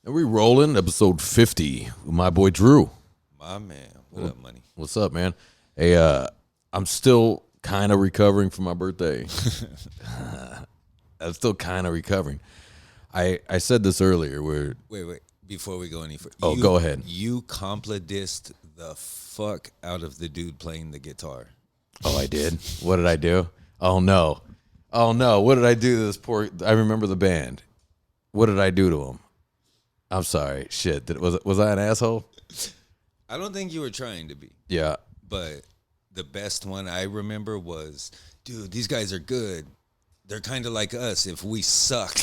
And we rolling episode 50 with my boy Drew. My man. What up, money? What's up, man? Hey, I'm still kind of recovering from my birthday. I'm still kind of recovering. I said this earlier where... Wait. Before we go any further. Oh, go ahead. You compla-dissed the fuck out of the dude playing the guitar. Oh, I did? What did I do? Oh, no. What did I do to this poor... I remember the band. What did I do to him? I'm sorry. Shit. Was I an asshole? I don't think you were trying to be. Yeah. But the best one I remember was, dude, these guys are good. They're kind of like us if we suck.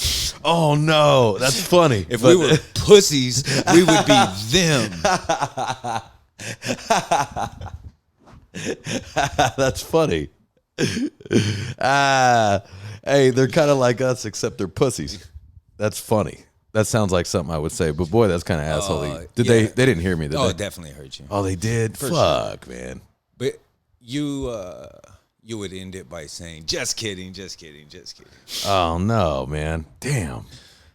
Oh, no. That's funny. If we were pussies, we would be them. That's funny. Hey, they're kind of like us, except they're pussies. That's funny. That sounds like something I would say, but boy, that's kind of asshole-y. Did yeah. they didn't hear me, did Oh, they? it definitely hurt you. Oh, they did? For Fuck, sure. Man. But you would end it by saying, just kidding. Oh, no, man. Damn.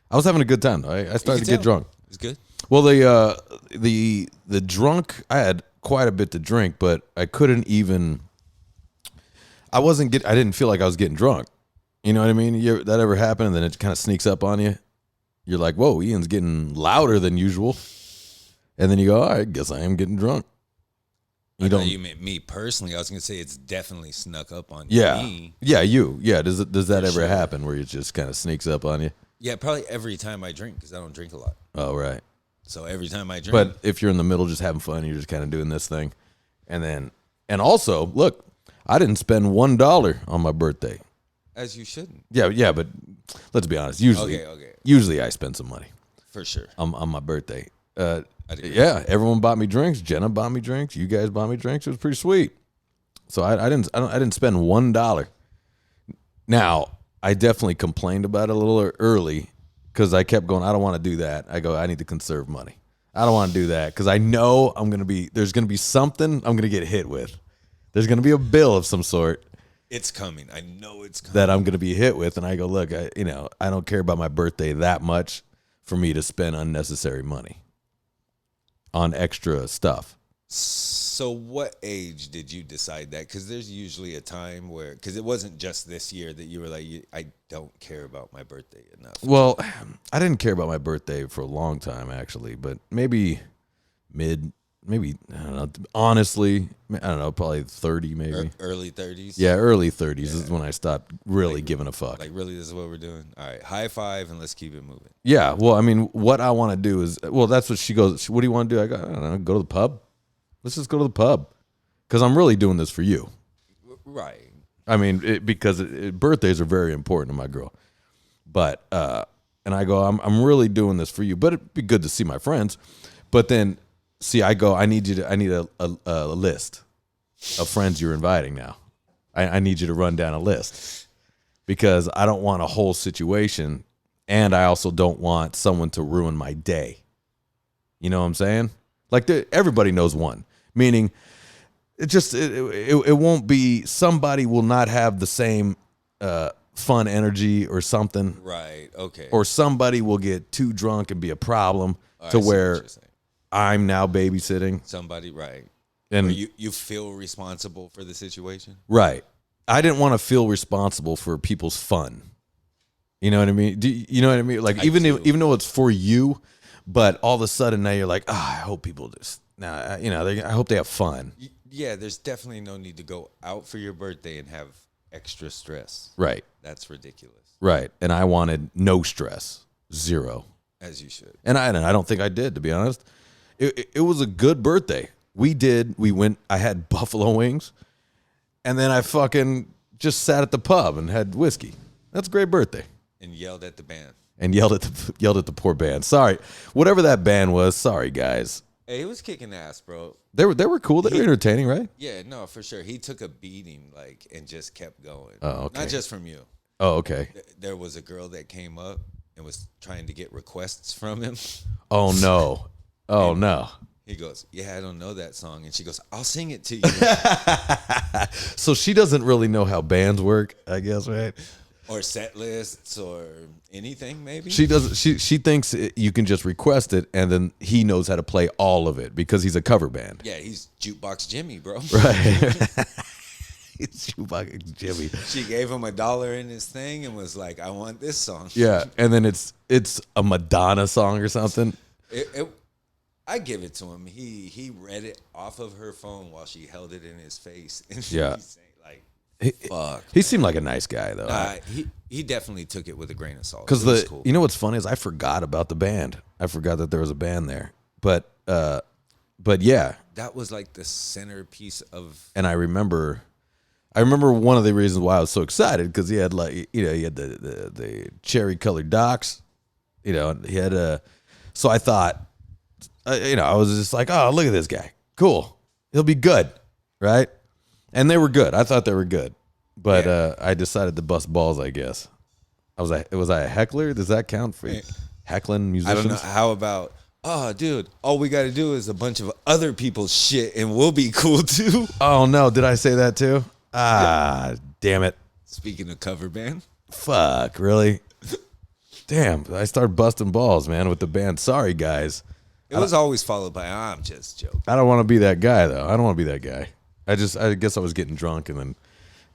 I was having a good time, though. I started to get drunk. It's good. Well, the drunk, I had quite a bit to drink, but I couldn't even, I didn't feel like I was getting drunk. You know what I mean? That ever happened, and then it kind of sneaks up on you? You're like, whoa, Ian's getting louder than usual. And then you go, all right, I guess I am getting drunk. You meant me personally. I was going to say it's definitely snuck up on me. Yeah, you. Yeah, does that ever happen where it just kind of sneaks up on you? Yeah, probably every time I drink because I don't drink a lot. Oh, right. So every time I drink. But if you're in the middle just having fun, you're just kind of doing this thing. And also, look, I didn't spend $1 on my birthday. As you shouldn't. Yeah, but let's be honest. Usually I spend some money. For sure. On my birthday. Yeah, everyone bought me drinks. Jenna bought me drinks. You guys bought me drinks. It was pretty sweet. So I didn't spend $1. Now, I definitely complained about it a little early because I kept going, I don't want to do that. I need to conserve money. I don't want to do that because I know there's going to be something I'm going to get hit with. There's going to be a bill of some sort. It's coming. I know it's coming. That I'm going to be hit with. And I go, look, I don't care about my birthday that much for me to spend unnecessary money on extra stuff. So what age did you decide that? Because there's usually a time where, because it wasn't just this year that you were like, I don't care about my birthday enough. Well, I didn't care about my birthday for a long time, actually, but maybe, I don't know, honestly, I don't know, probably 30 maybe. Early 30s? Yeah, early 30s is when I stopped really giving a fuck. Like, really, this is what we're doing? All right, high five and let's keep it moving. Yeah, well, I mean, what I want to do is, that's what she goes, what do you want to do? I go, I don't know, go to the pub. Let's just go to the pub. Because I'm really doing this for you. Right. I mean, because birthdays are very important to my girl. But, and I go, I'm really doing this for you. But it'd be good to see my friends. But then, see, I go, I need a list of friends you're inviting now. I need you to run down a list. Because I don't want a whole situation. And I also don't want someone to ruin my day. You know what I'm saying? Like, everybody knows one. Meaning, it won't be, somebody will not have the same fun energy or something. Right, okay. Or somebody will get too drunk and be a problem to where I'm now babysitting. Somebody, right. And or you feel responsible for the situation? Right. I didn't want to feel responsible for people's fun. You know what I mean? You know what I mean? Like, even though it's for you, but all of a sudden now you're like, I hope people just, I hope they have fun. Yeah, there's definitely no need to go out for your birthday and have extra stress. Right. That's ridiculous. Right. And I wanted no stress. Zero. As you should. And I don't think I did, to be honest. It was a good birthday. We went, I had buffalo wings, and then I fucking just sat at the pub and had whiskey. That's a great birthday. And yelled at the band. And yelled at the poor band. Sorry. Whatever that band was, sorry, guys. Hey, he was kicking ass, bro. They were cool. They were entertaining, right? Yeah, no, for sure. He took a beating, and just kept going. Oh, okay. Not just from you. Oh, okay. There was a girl that came up and was trying to get requests from him. Oh, no. Oh, no. He goes, yeah, I don't know that song. And she goes, I'll sing it to you. So she doesn't really know how bands work, I guess, right? or set lists or anything. Maybe She doesn't. She thinks you can just request it, and then he knows how to play all of it because he's a cover band. Yeah, he's Jukebox Jimmy, bro. Right. It's Jukebox Jimmy. She gave him $1 in his thing and was like, "I want this song." Yeah, and then it's a Madonna song or something. I give it to him. He read it off of her phone while she held it in his face, and Yeah. he's saying, like, "Fuck." He seemed like a nice guy though. He definitely took it with a grain of salt. Because It was cool. you know what's funny is I forgot about the band. I forgot that there was a band there. But yeah, that was like the centerpiece of. and I remember one of the reasons why I was so excited because he had he had the cherry colored docks, and he had so I thought, I was just like, oh, look at this guy, cool, he'll be good, right? And they were good. I thought they were good, but I decided to bust balls. I guess was I a heckler? Does that count for heckling musicians? I don't know. How about? Oh, dude, all we got to do is a bunch of other people's shit and we'll be cool too. Oh, no. Did I say that too? Damn it. Speaking of cover band. Fuck, really? Damn, I started busting balls, man, with the band. Sorry, guys. It was always followed by, I'm just joking. I don't want to be that guy, though. I don't want to be that guy. I guess I was getting drunk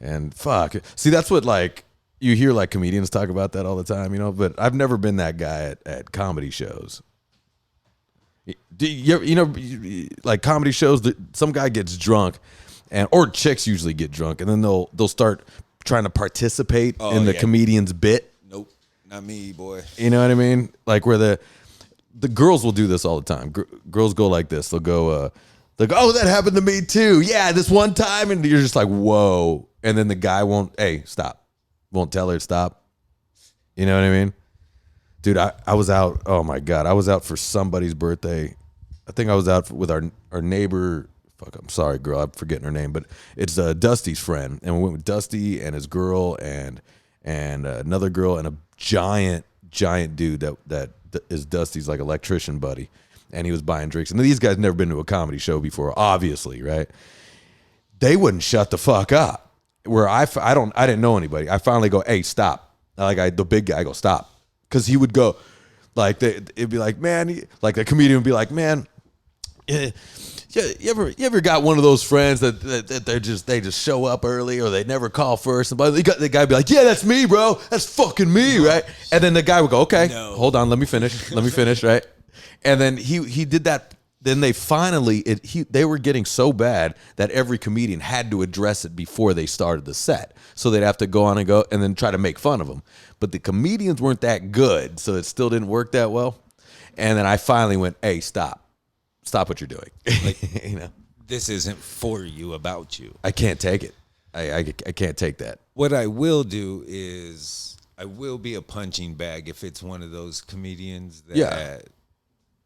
and fuck. See, that's what, like, you hear, like, comedians talk about that all the time, but I've never been that guy at comedy shows. Do you like comedy shows that some guy gets drunk or chicks usually get drunk and then they'll start trying to participate in the comedian's bit. Nope, not me, boy. You know what I mean? Like where the girls will do this all the time. Girls go like this. They'll go, oh, that happened to me too. Yeah, this one time. And you're just like, whoa. And then the guy won't stop. Won't tell her to stop. You know what I mean? Dude, I was out. Oh my God. I was out for somebody's birthday. I think I was out with our neighbor. Fuck, I'm sorry, girl. I'm forgetting her name, but it's Dusty's friend. And we went with Dusty and his girl and another girl and a giant dude that is Dusty's like electrician buddy. And he was buying drinks. And these guys never been to a comedy show before, obviously, right? They wouldn't shut the fuck up. Where I didn't know anybody. I finally go, hey, stop. The big guy, I go, stop. Because he would go, like, it'd be like, man, like the comedian would be like, man, you ever got one of those friends that they just show up early or they never call first? And the guy would be like, yeah, that's me, bro. That's fucking me, right? And then the guy would go, okay, hold on, let me finish, right? And then he did that. Then they finally, they were getting so bad that every comedian had to address it before they started the set. So they'd have to go on and go and then try to make fun of them. But the comedians weren't that good, so it still didn't work that well. And then I finally went, hey, stop what you're doing. Like, This isn't for you, about you. I can't take it. I can't take that. What I will do is I will be a punching bag if it's one of those comedians that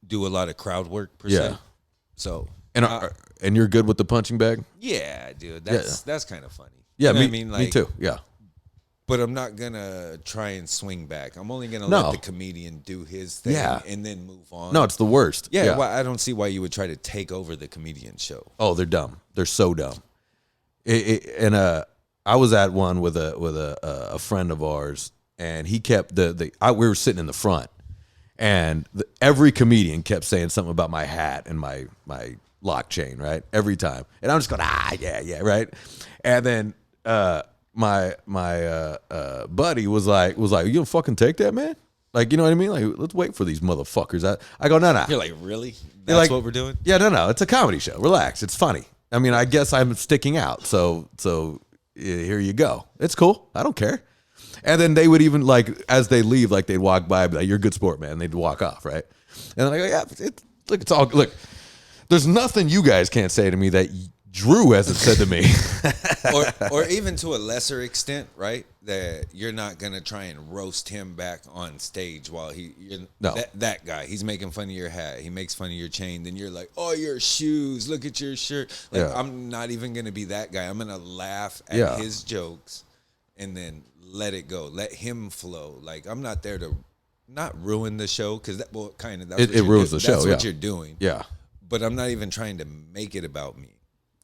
do a lot of crowd work per se. So and you're good with the punching bag? Yeah, dude. That's kind of funny. Yeah, you know me too. Yeah. But I'm not gonna try and swing back. I'm only gonna let the comedian do his thing and then move on. No, it's the worst. Yeah, well, I don't see why you would try to take over the comedian show. Oh, they're dumb. They're so dumb. I was at one with a friend of ours, and he kept we were sitting in the front, and every comedian kept saying something about my hat and my lock chain, right? Every time, and I'm just going, yeah, right. And then my buddy was like, you gonna fucking take that, man? Like, you know what I mean? Like, let's wait for these motherfuckers. I go, no. You're like, really? That's what we're doing? Yeah, no. It's a comedy show. Relax. It's funny. I mean, I guess I'm sticking out. So here you go. It's cool. I don't care. And then they would even, like, as they leave, like, they'd walk by, be like, you're a good sport, man. They'd walk off, right? And then I go, yeah, it's all, look, there's nothing you guys can't say to me that Drew hasn't said to me. or even to a lesser extent, right? That you're not going to try and roast him back on stage while that guy, he's making fun of your hat. He makes fun of your chain. Then you're like, oh, your shoes. Look at your shirt. Like, I'm not even going to be that guy. I'm going to laugh at his jokes and then let it go. Let him flow. Like, I'm not there to not ruin the show because that's it ruins the show. That's what you're doing. Yeah. But I'm not even trying to make it about me.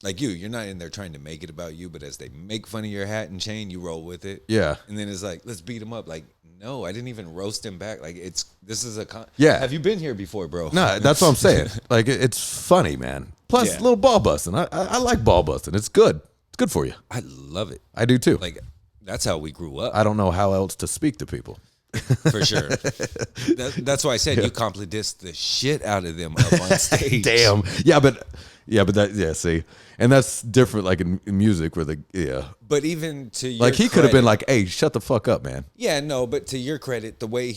like you're not in there trying to make it about you, but as they make fun of your hat and chain, you roll with it. Yeah. And then it's like, let's beat him up. Like, no, I didn't even roast him back. Like, this is a yeah. Have you been here before, bro? No, that's what I'm saying. Like, it's funny, man. Plus, a little ball busting. I like ball busting. It's good. It's good for you. I love it. I do too. Like, that's how we grew up. I don't know how else to speak to people. For sure. That's why I said you compliment the shit out of them up on stage. Damn. Yeah, but see. And that's different, like in music where But even to your like he could have been like, hey, shut the fuck up, man. Yeah, no, but to your credit, the way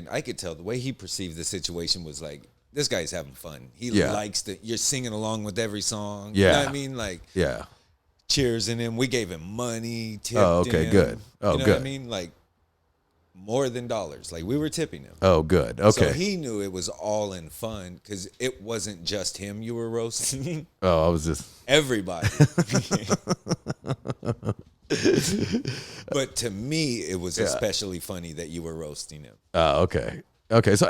I could tell the way he perceived the situation was like, this guy's having fun. He likes you're singing along with every song. Yeah. You know what I mean? Like, yeah. Cheersing him. We gave him money, tipped okay, him. good. Oh, you know good. what I mean? Like, more than dollars. Like, we were tipping him. Oh, good. Okay. So he knew it was all in fun because it wasn't just him you were roasting. Oh, I was just everybody. But to me, it was especially funny that you were roasting him. Oh, okay. Okay, so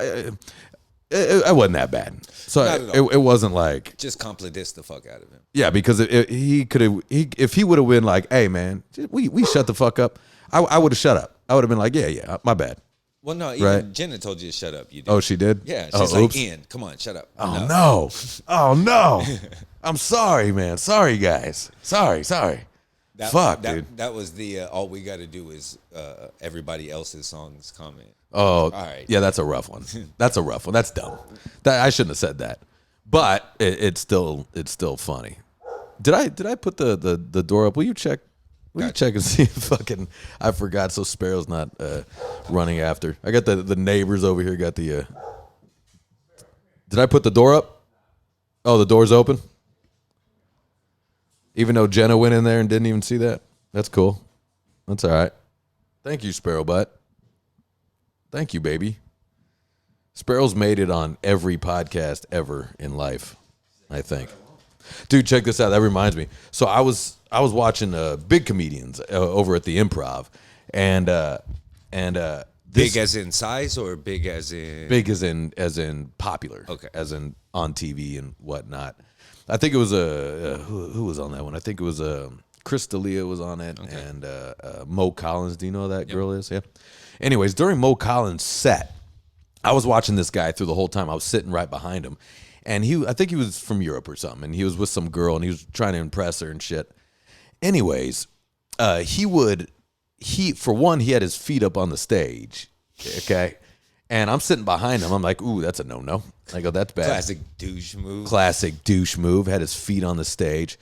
it wasn't that bad. So it wasn't like just compliment the fuck out of him. Yeah, because he could have if he would have been like, hey man, we shut the fuck up. I would have shut up. I would have been like, yeah, my bad. Well, no, even Jenna told you to shut up. You did. Oh, she did? Yeah, she's like, Ian, come on, shut up. Oh, no. Oh, no. I'm sorry, man. Sorry, guys. Sorry. Fuck, dude. That was the all we got to do is everybody else's songs comment. Oh, all right. Yeah, that's a rough one. That's a rough one. That's dumb. I shouldn't have said that. But it's still funny. Did I put the door up? Will you check? Will you check and see if I forgot so Sparrow's not running after. I got the neighbors over here got the Did I put the door up? Oh, the door's open? Even though Jenna went in there and didn't even see that? That's cool. That's all right. Thank you, Sparrow Butt. Thank you, baby. Sparrow's made it on every podcast ever in life, I think. Dude, check this out. That reminds me. So I was watching big comedians over at the Improv, and big as in size or big as in popular, okay, as in on TV and whatnot. I think it was who was on that one? I think it was Chris D'Elia was on it, okay, and Mo Collins. Do you know who that girl is? Yeah. Anyways, during Mo Collins' set, I was watching this guy through the whole time. I was sitting right behind him. And I think he was from Europe or something, and he was with some girl, and he was trying to impress her and shit. Anyways, for one, he had his feet up on the stage, okay? And I'm sitting behind him. I'm like, ooh, that's a no-no. I go, that's bad. Classic douche move. Had his feet on the stage.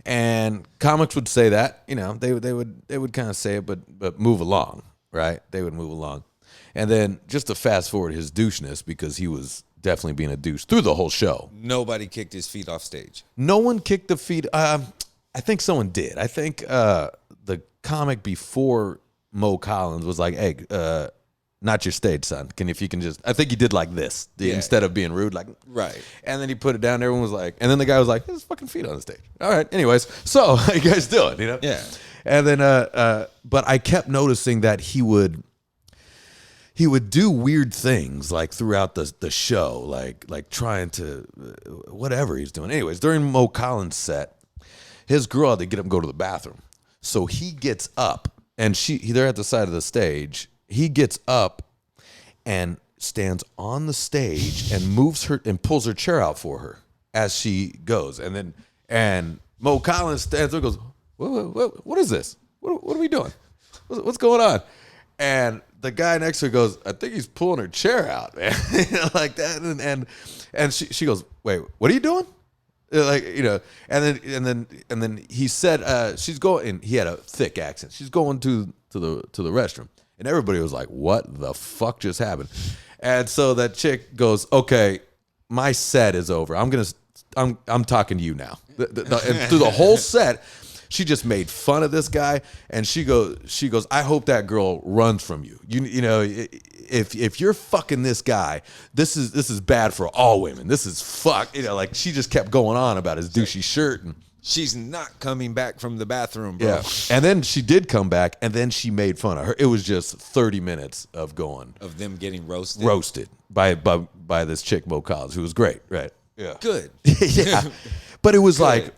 And comics would say that, they would kind of say it, but move along, right? They would move along. And then just to fast forward his doucheness, because he was definitely being a douche through the whole show. Nobody kicked his feet off stage. No one kicked the feet. I think someone did. I think the comic before Mo Collins was like, hey, not your stage, son. If you can just, I think he did like this instead of being rude, like, right. And then he put it down. Everyone was like, and then the guy was like, his fucking feet on the stage. All right. Anyways, so how you guys doing? Yeah. And then, but I kept noticing that he would do weird things like throughout the show, like trying to whatever he's doing. Anyways, during Mo Collins' set, his girl had to get him to go to the bathroom. So he gets up, and they're at the side of the stage. He gets up and stands on the stage and moves her and pulls her chair out for her as she goes. And Mo Collins stands there and goes, what is this? What are we doing? What's going on? And the guy next to her goes, I think he's pulling her chair out, man. Like that. And she goes, wait, what are you doing? And then he said, she's going, and he had a thick accent. She's going to the restroom. And everybody was like, what the fuck just happened? And so that chick goes, okay, my set is over. I'm talking to you now. And through the whole set, she just made fun of this guy, and she goes, I hope that girl runs from you. If you're fucking this guy, this is bad for all women. This is fuck. Like she just kept going on about his douchey shirt, and she's not coming back from the bathroom, bro. Yeah. And then she did come back, and then she made fun of her. It was just 30 minutes of them getting roasted by this chick Mo Collins, who was great, right? Yeah, good. Yeah, but it was like,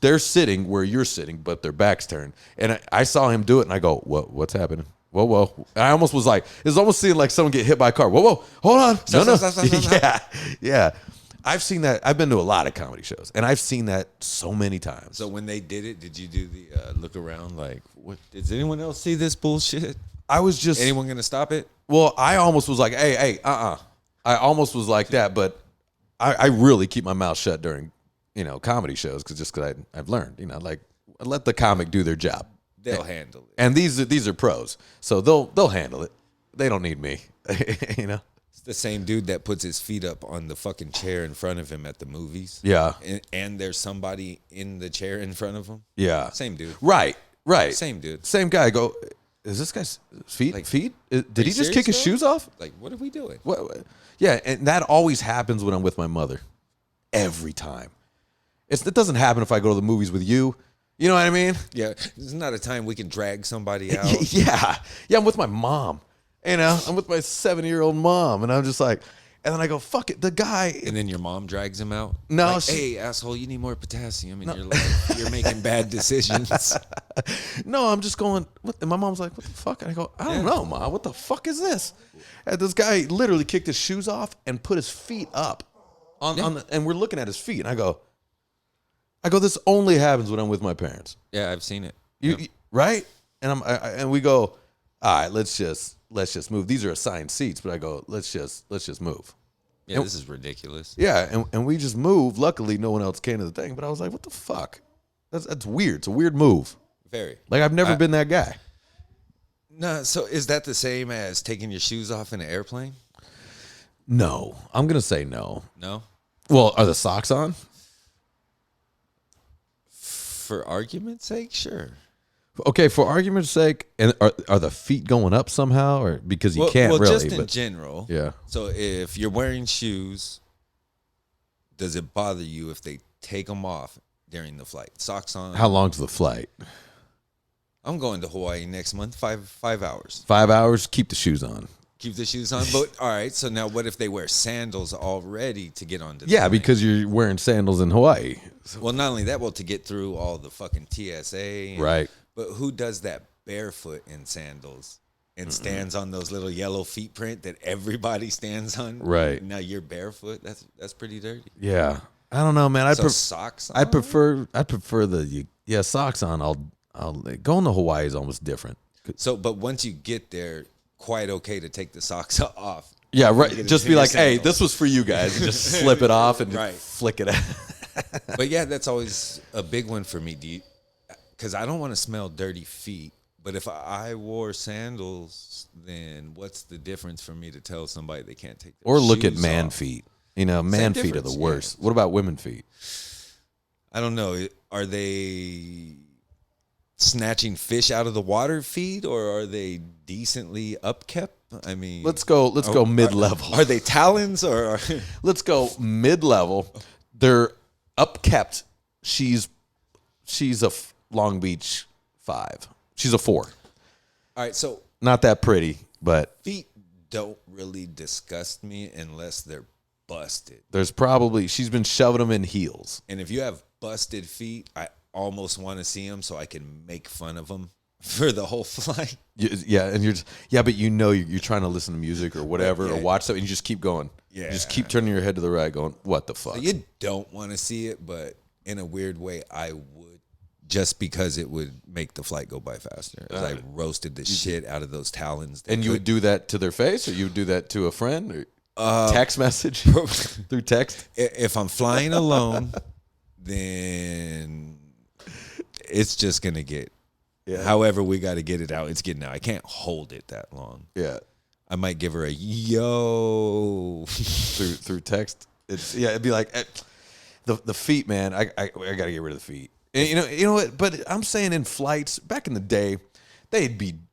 they're sitting where you're sitting, but their back's turned. And I saw him do it, and I go, what's happening? Whoa. I almost was like, it was almost seeing like someone get hit by a car. Whoa, hold on. No. Yeah. I've seen that. I've been to a lot of comedy shows, and I've seen that so many times. So when they did it, did you do the look around like, what? Does anyone else see this bullshit? I was just... Anyone going to stop it? Well, I almost was like, hey, I almost was like that, but I really keep my mouth shut during, comedy shows because I've learned, like, let the comic do their job. They'll handle it. And these are pros, so they'll handle it. They don't need me, It's the same dude that puts his feet up on the fucking chair in front of him at the movies. Yeah. And there's somebody in the chair in front of him. Yeah. Same dude. Right. Same dude. Same guy. Go, is this guy's feet? Like, feet? Did he just kick his shoes off? Like, what are we doing? What? Yeah, and that always happens when I'm with my mother. Every time. It doesn't happen if I go to the movies with you. You know what I mean? Yeah. This is not a time we can drag somebody out. Yeah, I'm with my mom. I'm with my 7-year-old mom, and I'm just like, and then I go, fuck it, the guy. And then your mom drags him out. No, like, hey, asshole, you need more potassium in your life. You're making bad decisions. No, I'm just going. What? And my mom's like, what the fuck? And I go, I don't know, Ma. What the fuck is this? And this guy literally kicked his shoes off and put his feet up and we're looking at his feet, and I go, this only happens when I'm with my parents. Yeah, I've seen it. You right? And and we go, all right, let's just move. These are assigned seats, but I go, let's just move. Yeah, this is ridiculous. Yeah, and we just moved. Luckily, no one else came to the thing, but I was like, what the fuck? That's weird. It's a weird move. Very. Like, I've never been that guy. No, so is that the same as taking your shoes off in an airplane? No. I'm going to say no. No? Well, are the socks on? For argument's sake, sure. Okay, for argument's sake, and are the feet going up somehow, or because you can't really? Just in general. Yeah. So if you're wearing shoes, does it bother you if they take them off during the flight? Socks on. How long's the flight? I'm going to Hawaii next month. 5 hours. 5 hours. Keep the shoes on. Keep the shoes on. But all right. So now, what if they wear sandals already to get onto? Yeah, because you're wearing sandals in Hawaii. Well, not only that, to get through all the fucking TSA. Right. But who does that barefoot in sandals and stands on those little yellow feet print that everybody stands on? Right. Now you're barefoot. That's pretty dirty. Yeah. I don't know, man. Socks on? I prefer the socks on. I'll going to Hawaii is almost different. So, but once you get there, quite okay to take the socks off. Yeah, right. Just be like, hey, this was for you guys. And just slip it off and right. just flick it out. But yeah, that's always a big one for me, because I don't want to smell dirty feet. But if I wore sandals, then what's the difference for me to tell somebody they can't take their Or look at shoes man off? feet. Man feet are the worst. Yeah. What about women feet? I don't know. Are they snatching fish out of the water feet, or are they decently upkept? I mean, let's go mid-level. Are they talons, or let's go mid-level? They're upkept. She's a Long Beach 5. She's a 4. All right, so not that pretty, but feet don't really disgust me unless they're busted. She's been shoving them in heels. And if you have busted feet, I almost want to see them so I can make fun of them for the whole flight. Yeah, and but you're trying to listen to music or whatever, or watch something, and you just keep going. Yeah. You just keep turning your head to the right going, what the fuck? So you don't want to see it, but in a weird way, I would, just because it would make the flight go by faster. As I roasted the shit out of those talons. And you would do that to their face, or you would do that to a friend, or text message through text? If I'm flying alone, then it's just going to get, however we got to get it out, it's getting out. I can't hold it that long. Yeah. I might give her a yo through text. It'd be like the feet, man. I got to get rid of the feet. And you know what? But I'm saying in flights back in the day,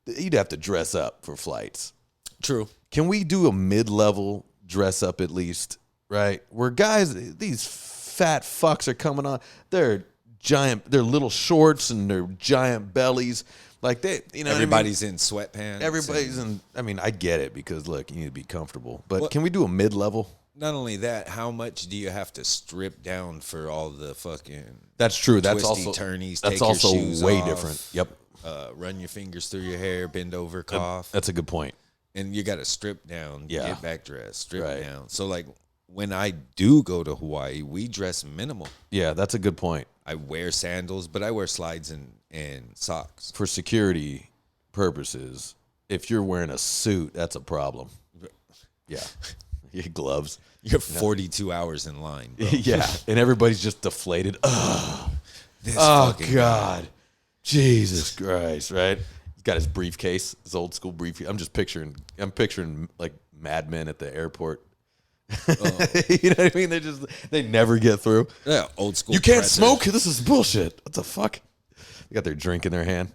you'd have to dress up for flights. True. Can we do a mid-level dress up at least? Right? Where guys, these fat fucks are coming on. They're little shorts and their giant bellies. Like everybody's in sweatpants. Everybody's in. I mean, I get it because look, you need to be comfortable. But can we do a mid-level? not only that, how much do you have to strip down for all the fucking? That's true. That's twisty also turnies. That's Take also your shoes way off, different. Yep. Run your fingers through your hair, bend over, cough. That's a good point. And you got to strip down, get back dressed, strip down. So like when I do go to Hawaii, we dress minimal. Yeah, that's a good point. I wear sandals, but I wear slides and socks. For security purposes, if you're wearing a suit, that's a problem. Yeah. Your gloves. You're 42 hours in line, bro. Yeah. And everybody's just deflated. Oh, This God. guy. Jesus Christ, right? He's got his briefcase, his old school briefcase. I'm picturing like madmen at the airport. You know what I mean? They never get through. Yeah, old school. You can't smoke? This is bullshit. What the fuck? They got their drink in their hand.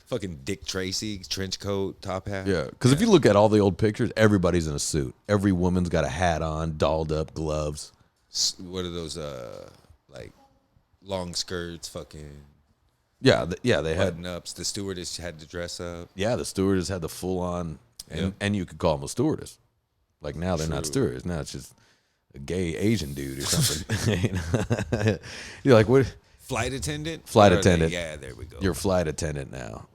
Fucking Dick Tracy, trench coat, top hat. Yeah, because if you look at all the old pictures, everybody's in a suit. Every woman's got a hat on, dolled up, gloves. What are those, like, long skirts, fucking... Yeah, they had button-ups. The stewardess had to dress up. Yeah, the stewardess had the full-on, and you could call them a stewardess. Like now they're not stewardess. Now it's just a gay Asian dude or something. You're like, what? Flight attendant? Flight attendant. Yeah, there we go. You're a flight attendant now.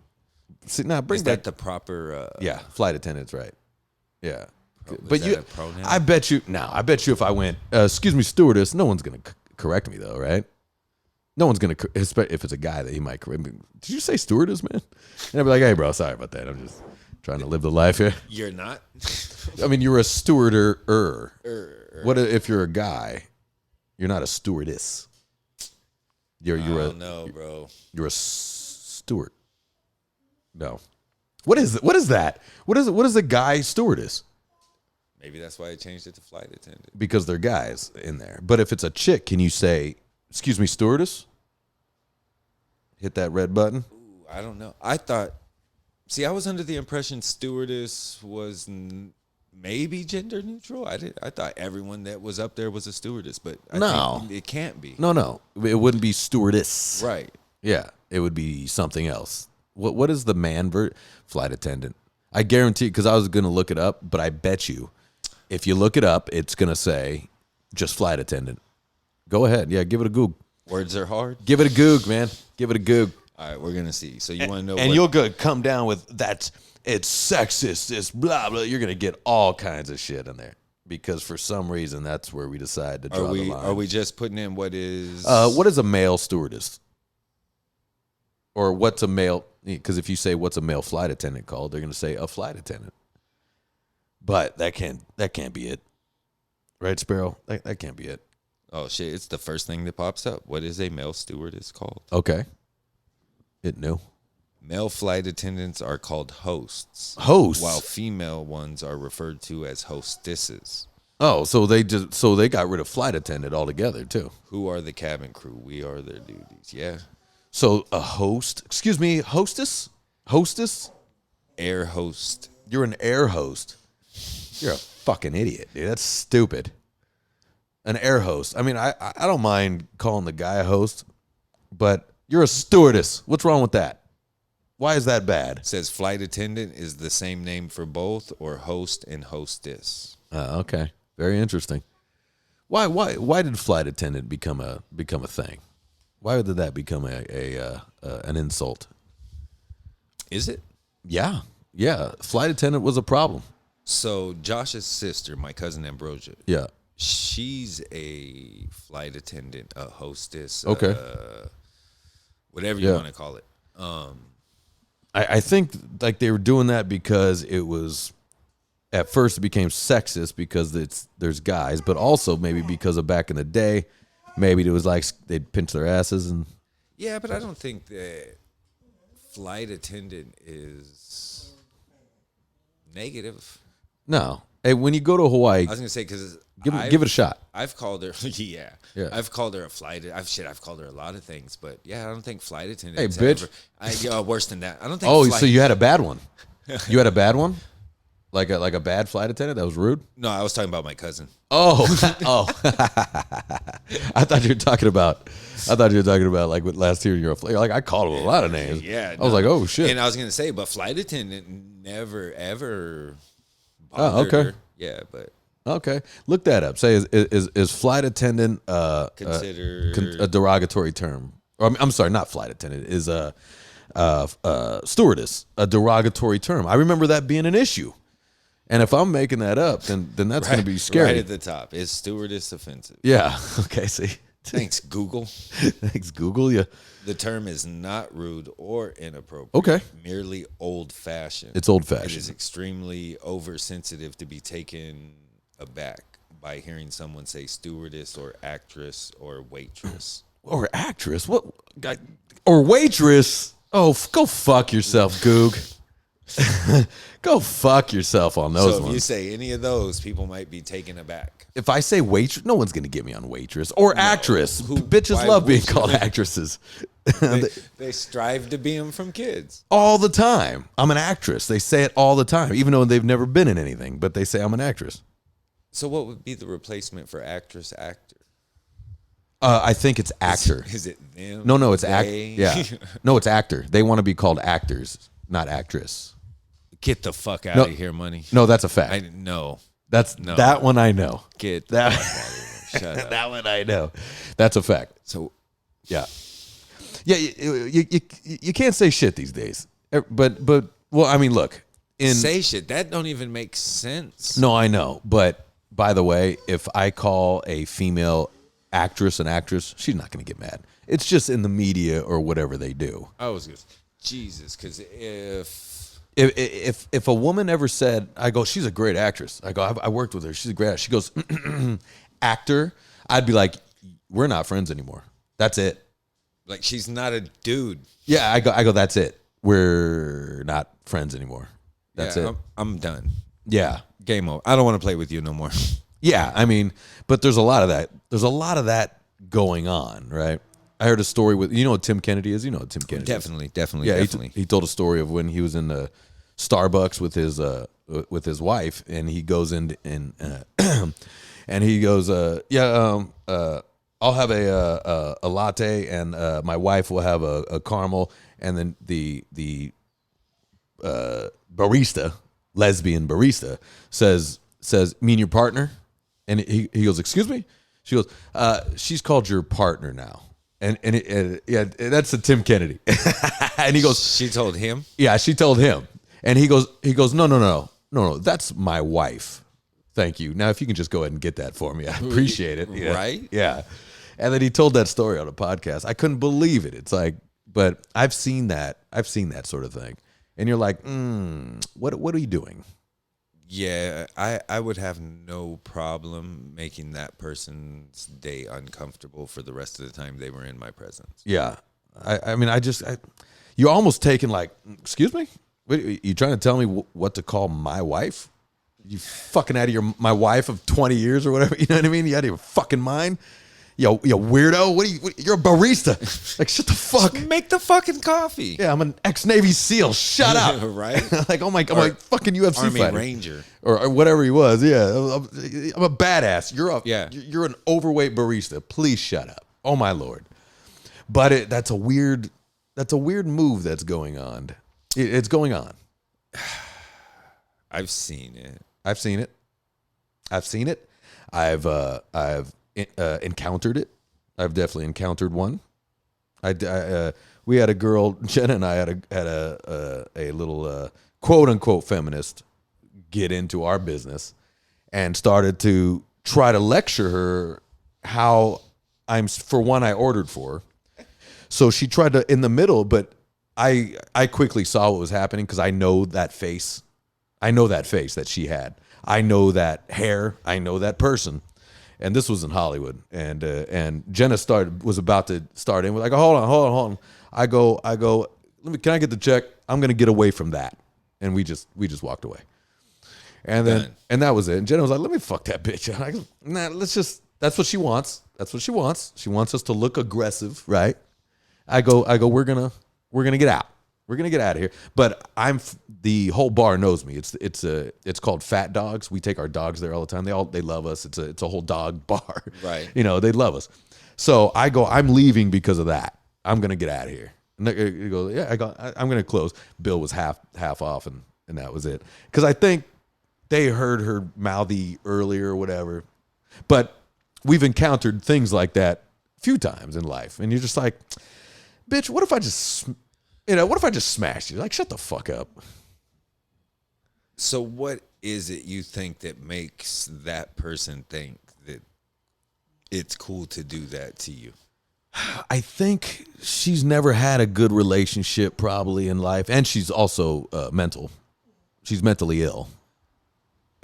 See, now bring Is back that the proper... yeah, flight attendant's right. Yeah. Is But that a pronoun? I bet you if I went, excuse me, stewardess, no one's going to correct me though, right? No one's going to, if it's a guy that he might correct me. Did you say stewardess, man? And I'd be like, hey, bro, sorry about that. I'm just trying to live the life here. You're not? I mean, you're a stewarder. What if you're a guy? You're not a stewardess. You're I don't know, bro. You're a steward. No. What is that? What is a guy stewardess? Maybe that's why I changed it to flight attendant. Because they're guys in there. But if it's a chick, can you say, excuse me, stewardess? Hit that red button. Ooh, I don't know. I was under the impression stewardess was maybe gender neutral. I thought everyone that was up there was a stewardess, but I think it can't be. No. It wouldn't be stewardess. Right. Yeah. It would be something else. What is the man flight attendant? I guarantee, because I was going to look it up, but I bet you, if you look it up, it's going to say just flight attendant. Go ahead. Yeah, give it a goog. Words are hard. Give it a goog, man. Give it a goog. All right, we're going to see. So you want to know and you'll come down with it's sexist, it's blah, blah. You're going to get all kinds of shit in there. Because for some reason, that's where we decide to draw the line. Are we just putting in what is a male stewardess? Or what's a male... Because if you say what's a male flight attendant called, they're going to say a flight attendant. But that can't be it, right, Sparrow? That can't be it. Oh shit! It's the first thing that pops up. What is a male stewardess called? Okay, it knew. Male flight attendants are called hosts. Hosts, while female ones are referred to as hostesses. Oh, so they got rid of flight attendant altogether too. Who are the cabin crew? We are their duties. Yeah. So a host, excuse me, hostess? Air host. You're an air host. You're a fucking idiot, dude. That's stupid. An air host. I mean, I don't mind calling the guy a host, but you're a stewardess. What's wrong with that? Why is that bad? It says flight attendant is the same name for both, or host and hostess. Okay. Very interesting. Why did flight attendant become a thing? Why did that become an insult? Is it? Yeah. Flight attendant was a problem. So Josh's sister, my cousin Ambrosia. Yeah. She's a flight attendant, a hostess. Okay. Whatever you want to call it. I think like they were doing that because it was, at first it became sexist because there's guys, but also maybe because of back in the day. Maybe it was like they'd pinch their asses and... Yeah, but I don't think that flight attendant is negative. No. Hey, when you go to Hawaii... I was going to say, because... Give it a shot. I've called her... Yeah. I've called her a flight... I've called her a lot of things, but yeah, I don't think flight attendant... Hey, bitch. Worse than that. I don't think... Oh, so you had a bad one. You had a bad one? Like a bad flight attendant that was rude? No, I was talking about my cousin. Oh. I thought you were talking about like with last year you're like I called him a lot of names. Yeah. I was like, oh shit. And I was gonna say, but flight attendant never ever bothered her. Yeah, but Okay, look that up. Say is flight attendant Consider a derogatory term? Or I'm sorry, not flight attendant. Is a stewardess a derogatory term? I remember that being an issue. And if I'm making that up, then that's going to be scary. Right at the top. Is stewardess offensive? Yeah. Okay. See. Thanks, Google. Thanks, Google. Yeah. The term is not rude or inappropriate. Okay. Merely old-fashioned. It's old-fashioned. It is extremely oversensitive to be taken aback by hearing someone say stewardess or actress or waitress. Or actress? What? Or waitress? Oh, go fuck yourself, Goog. Go fuck yourself on those ones. So if you say any of those, people might be taken aback. If I say waitress, no one's going to get me on waitress or actress. Bitches love being called actresses. They strive to be them from kids. All the time. I'm an actress. They say it all the time, even though they've never been in anything, but they say I'm an actress. So what would be the replacement for actress, actor? I think it's actor. Is it them? No, it's actor. Yeah. No, it's actor. They want to be called actors, not actress. Get the fuck out of here, money. No, that's a fact. That one I know. Get that. Shut up. That one I know. That's a fact. So, yeah. You can't say shit these days. But well, I mean, look. Say shit. That don't even make sense. No, I know. But by the way, if I call a female actress an actress, she's not going to get mad. It's just in the media or whatever they do. I was good. Jesus, because if a woman ever said, I go, she's a great actress. I go, I worked with her. She's a great actress. She goes, actor. I'd be like, we're not friends anymore. That's it. Like, she's not a dude. Yeah, I go. That's it. We're not friends anymore. That's it. I'm done. Yeah. Game over. I don't want to play with you no more. Yeah, I mean, but there's a lot of that. There's a lot of that going on, right? I heard a story with, you know what Tim Kennedy is? You know what Tim Kennedy is. Definitely. He told a story of when he was in the Starbucks with his wife, and he goes in and and he goes, I'll have a latte, and my wife will have a caramel, and then the barista, lesbian barista, says, mean your partner? And he goes, excuse me? She goes, she's called your partner now. And that's a Tim Kennedy. And he goes, she told him? Yeah, she told him. And he goes, no, that's my wife. Thank you. Now, if you can just go ahead and get that for me, I appreciate it. Yeah. Right? Yeah. And then he told that story on a podcast. I couldn't believe it. It's like, but I've seen that sort of thing. And you're like, what are you doing? Yeah, I would have no problem making that person's day uncomfortable for the rest of the time they were in my presence. Yeah. I mean, you're almost taking like, excuse me? You trying to tell me what to call my wife? You fucking out of my wife of 20 years or whatever. You know what I mean? You out of your fucking mind? Yo, weirdo. You're a barista. Like, shut the fuck. Just make the fucking coffee. Yeah, I'm an ex-Navy SEAL. Shut up. Right? Like, oh my fucking UFC Army fighter. Ranger. Or whatever he was. Yeah. I'm a badass. You're an overweight barista. Please shut up. Oh my Lord. But that's a weird move that's going on. It's going on. I've seen it. I've encountered it. I've definitely encountered one. We had a girl, Jenna and I had a little quote unquote feminist get into our business and started to try to lecture her how I ordered for her. So she tried to in the middle, but I quickly saw what was happening because I know that face. I know that face that she had. I know that hair. I know that person. And this was in Hollywood. And Jenna was about to start in. We're like, hold on. I go, can I get the check? I'm going to get away from that. And we just walked away. And then, and that was it. And Jenna was like, let me fuck that bitch. And I go, nah, that's what she wants. She wants us to look aggressive, right? I go, we're going to get out. We're gonna get out of here, but the whole bar knows me. It's called Fat Dogs. We take our dogs there all the time. They love us. It's a whole dog bar, right? You know, they love us. So I go, I'm leaving because of that. I'm gonna get out of here. And he goes, yeah. I'm gonna close. Bill was half off, and that was it. Because I think they heard her mouthy earlier or whatever. But we've encountered things like that a few times in life. And you're just like, bitch, what if I just, what if I just smashed you? Like, shut the fuck up. So what is it you think that makes that person think that it's cool to do that to you? I think she's never had a good relationship probably in life. And she's also mental. She's mentally ill.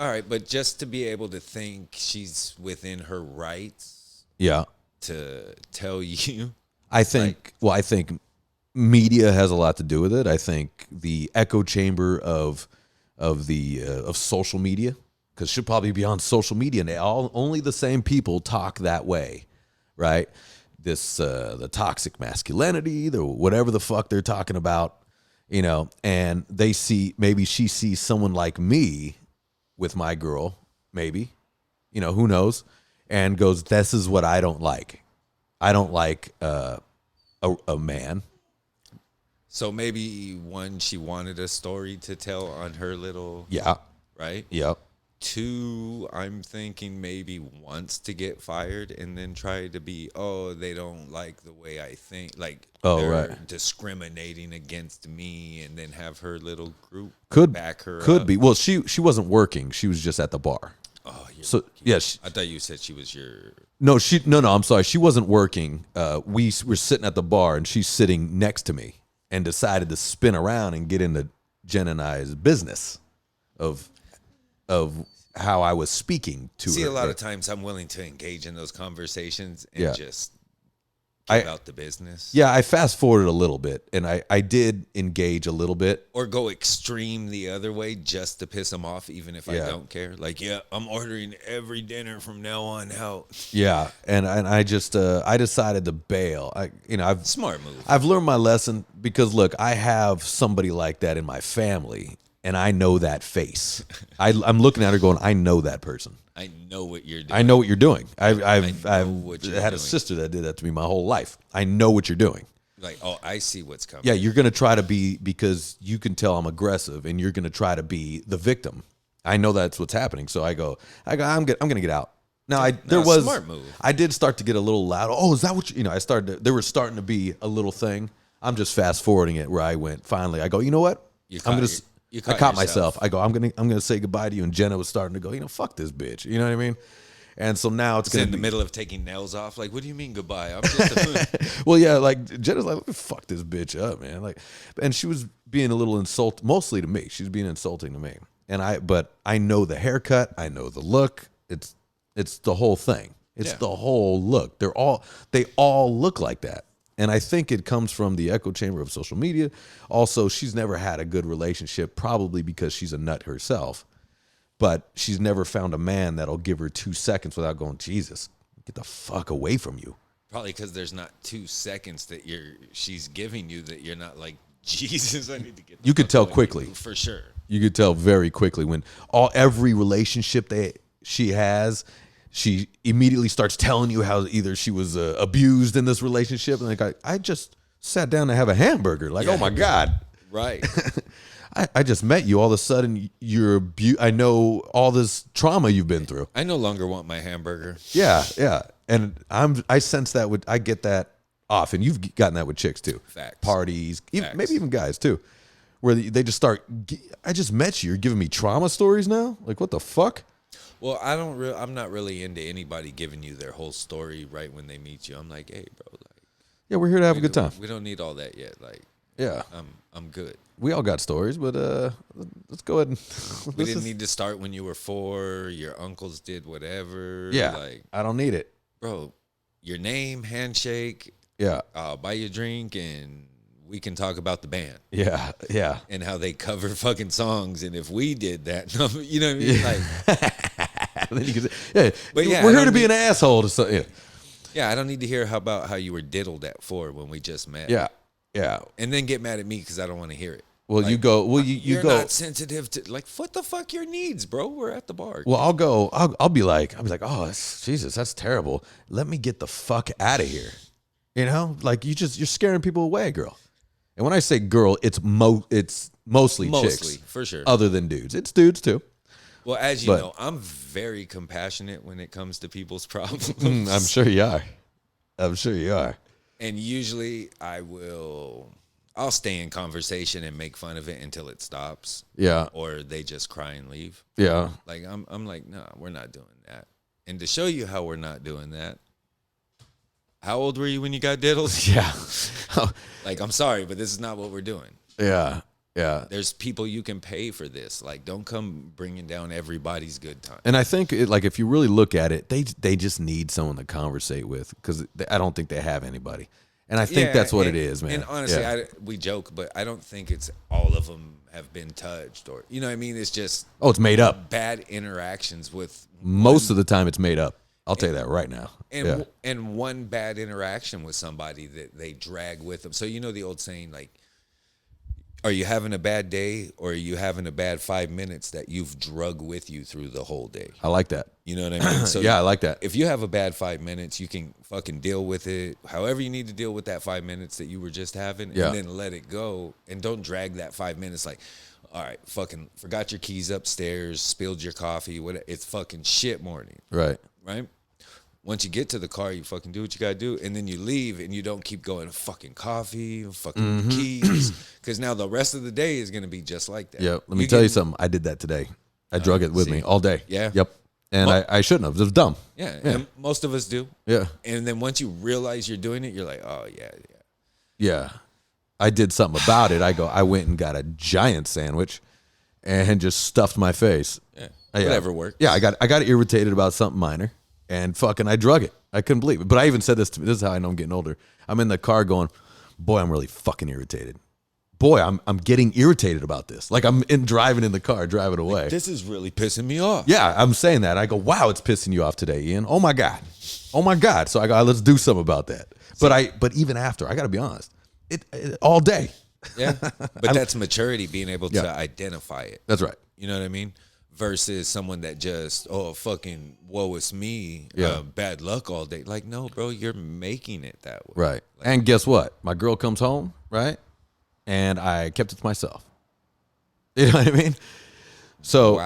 All right, but just to be able to think she's within her rights, yeah, to tell you, I think. I think media has a lot to do with it. I think the echo chamber of social media, because she'll probably be on social media, and only the same people talk that way, right? This the toxic masculinity, the whatever the fuck they're talking about, and maybe she sees someone like me with my girl, maybe, who knows, and goes, this is what I don't like. I don't like a man. So maybe one, she wanted a story to tell on her little, right? Yep. Two, I'm thinking maybe wants to get fired and then try to be, they don't like the way I think, like they're discriminating against me, and then have her little group back her could up. be. Well, she wasn't working. She was just at the bar. Oh, so yes. I thought you said she was your. No, I'm sorry. She wasn't working. We were sitting at the bar, and she's sitting next to me, and decided to spin around and get into Jen and I's business of how I was speaking to her. See, a lot of times I'm willing to engage in those conversations and just give out the business. Yeah, I fast forwarded a little bit, and I did engage a little bit. Or go extreme the other way just to piss them off, even if I don't care. Like, I'm ordering every dinner from now on out. Yeah, and I just I decided to bail. I've smart move. I've learned my lesson, because look, I have somebody like that in my family. And I know that face. I'm looking at her going, I know that person. I know what you're doing. I know what you're doing. I've had a doing. sister that did that to me my whole life. I know what you're doing. Like, I see what's coming. Yeah, you're going to try to be, because you can tell I'm aggressive, and you're going to try to be the victim. I know that's what's happening. So I'm going to get out. Now, there was smart move. I did start to get a little loud. Oh, is that what there was starting to be a little thing. I'm just fast forwarding it where I went, finally, I go, you know what? I caught myself. I go, I'm gonna say goodbye to you. And Jenna was starting to go, fuck this bitch. You know what I mean? And so now it's in the middle of taking nails off. Like, what do you mean goodbye? I'm just well, yeah, like Jenna's like, fuck this bitch up, man. Like, and she was being a little mostly to me. She was being insulting to me. But I know the haircut. I know the look. It's the whole thing. It's the whole look. They all look like that. And I think it comes from the echo chamber of social media. Also, she's never had a good relationship, probably because she's a nut herself. But she's never found a man that'll give her 2 seconds without going, Jesus, get the fuck away from you. Probably because there's not 2 seconds that she's giving you that you're not like, Jesus, I need to get the You could fuck tell away quickly. from you, for sure. You could tell very quickly when every relationship she has, she immediately starts telling you how either she was abused in this relationship, and like, I just sat down to have a hamburger. Like, oh my God, right? I just met you. All of a sudden, I know all this trauma you've been through. I no longer want my hamburger. Yeah, and I sense that I get that often. You've gotten that with chicks too. Facts. Parties, Facts. Maybe even guys too, where they just start. I just met you. You're giving me trauma stories now. Like, what the fuck? Well, I'm not really into anybody giving you their whole story right when they meet you. I'm like, hey, bro, like, yeah, we're here to have a good time. We don't need all that yet. Like, yeah, I'm good. We all got stories, but let's go ahead and we didn't need to start when you were 4. Your uncles did whatever. Yeah, like, I don't need it, bro. Your name, handshake. Yeah, I'll buy you a drink and we can talk about the band. Yeah. And how they cover fucking songs. And if we did that, you know what I mean? Like, then you can say, but yeah, we're here to be an asshole to something. Yeah, I don't need to hear about how you were diddled at 4 when we just met. Yeah. And then get mad at me because I don't want to hear it. Well, like, you go. Well, you're go. Not sensitive to, like, what the fuck your needs, bro? We're at the bar. Well, I'll go. I'll be like, oh, Jesus, that's terrible. Let me get the fuck out of here. Like you're scaring people away, girl. And when I say girl, it's mostly chicks, for sure. Other than dudes, it's dudes too. Well, as you know, I'm very compassionate when it comes to people's problems. I'm sure you are. I'm sure you are. And usually I'll stay in conversation and make fun of it until it stops. Yeah. Or they just cry and leave. Yeah. Like I'm like, no, we're not doing that. And to show you how we're not doing that, how old were you when you got diddles? Yeah. Like, I'm sorry, but this is not what we're doing. Yeah. Yeah. There's people you can pay for this. Like, don't come bringing down everybody's good time. And I think, like, if you really look at it, they just need someone to conversate with because I don't think they have anybody. And I think that's what it is, man. And honestly, we joke, but I don't think it's all of them have been touched or, you know what I mean? It's just. Oh, it's made up. Bad interactions with. Most of the time it's made up. I'll tell you that right now. And one bad interaction with somebody that they drag with them. So, you know the old saying, like, are you having a bad day or are you having a bad 5 minutes that you've drug with you through the whole day? I like that. You know what I mean? So yeah, I like that. If you have a bad 5 minutes, you can fucking deal with it however you need to deal with that 5 minutes that you were just having, and then let it go. And don't drag that 5 minutes like, all right, fucking forgot your keys upstairs, spilled your coffee, whatever. It's fucking shit morning. Right. Once you get to the car, you fucking do what you gotta do, and then you leave, and you don't keep going fucking coffee, fucking keys, because now the rest of the day is gonna be just like that. Yeah, let me tell you something. I did that today. I drug it with me all day. Yeah. Yep. And I shouldn't have. It was dumb. Yeah, and most of us do. Yeah. And then once you realize you're doing it, you're like, oh, yeah. Yeah. I did something about it. I went and got a giant sandwich and just stuffed my face. Yeah. Whatever worked. Yeah, I got irritated about something minor. And fucking, I drug it. I couldn't believe it. But I even said this to me. This is how I know I'm getting older. I'm in the car going, boy, I'm really fucking irritated. Boy, I'm getting irritated about this. Like I'm driving in the car, driving away. Like, this is really pissing me off. Yeah, I'm saying that. I go, wow, it's pissing you off today, Ian. Oh my God. So I go, let's do something about that. But even after, I got to be honest, it all day. Yeah, but that's maturity, being able to identify it. That's right. You know what I mean? Versus someone that just, fucking, woe is me, bad luck all day. Like, no, bro, you're making it that way. Right. Like, and guess what? My girl comes home, right? And I kept it to myself. You know what I mean? So,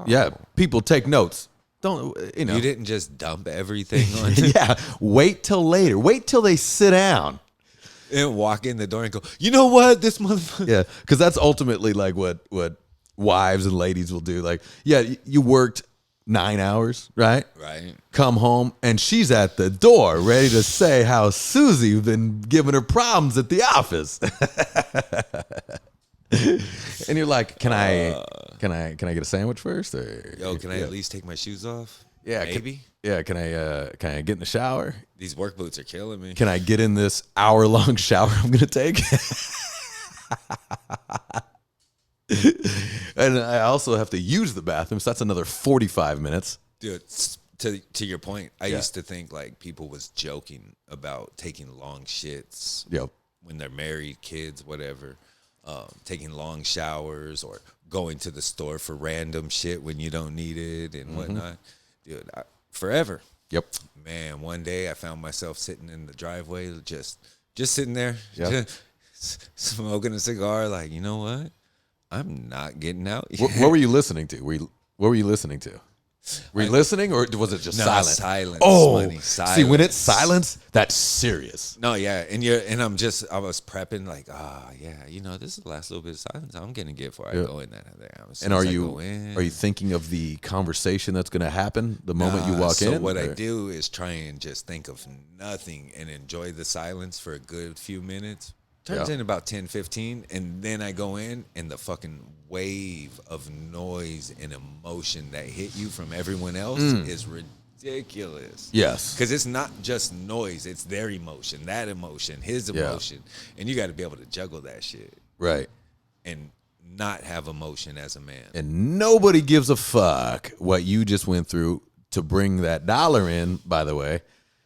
yeah, people take notes. Don't, you know. You didn't just dump everything on Yeah, wait till later. Wait till they sit down. And walk in the door and go, you know what? This motherfucker. Yeah, because that's ultimately like what wives and ladies will do. Like, yeah, you worked 9 hours, right? Right. Come home, and she's at the door ready to say how Susie been giving her problems at the office. And you're like, can I get a sandwich first? Or, yo, can I at least take my shoes off? Yeah, maybe. Can I get in the shower? These work boots are killing me. Can I get in this hour-long shower I'm gonna take? And I also have to use the bathroom, so that's another 45 minutes. Dude, to your point, I used to think like people was joking about taking long shits when they're married, kids, whatever, taking long showers or going to the store for random shit when you don't need it and whatnot. Dude, forever. Yep. Man, one day I found myself sitting in the driveway, just sitting there, smoking a cigar, like, you know what? I'm not getting out. What were you listening to? What were you listening to? Were you listening, or was it just silent? Silence. Oh, money, silence. See, when it's silence, that's serious. No, yeah, and I was prepping like, this is the last little bit of silence I'm gonna get before I go in that other house. And are you thinking of the conversation that's gonna happen the moment you walk in? So what I do is try and just think of nothing and enjoy the silence for a good few minutes. Turns in about 10, 15, and then I go in, and the fucking wave of noise and emotion that hit you from everyone else is ridiculous. Yes. Because it's not just noise. It's their emotion, that emotion, his emotion. And you got to be able to juggle that shit. Right. And not have emotion as a man. And nobody gives a fuck what you just went through to bring that dollar in, by the way.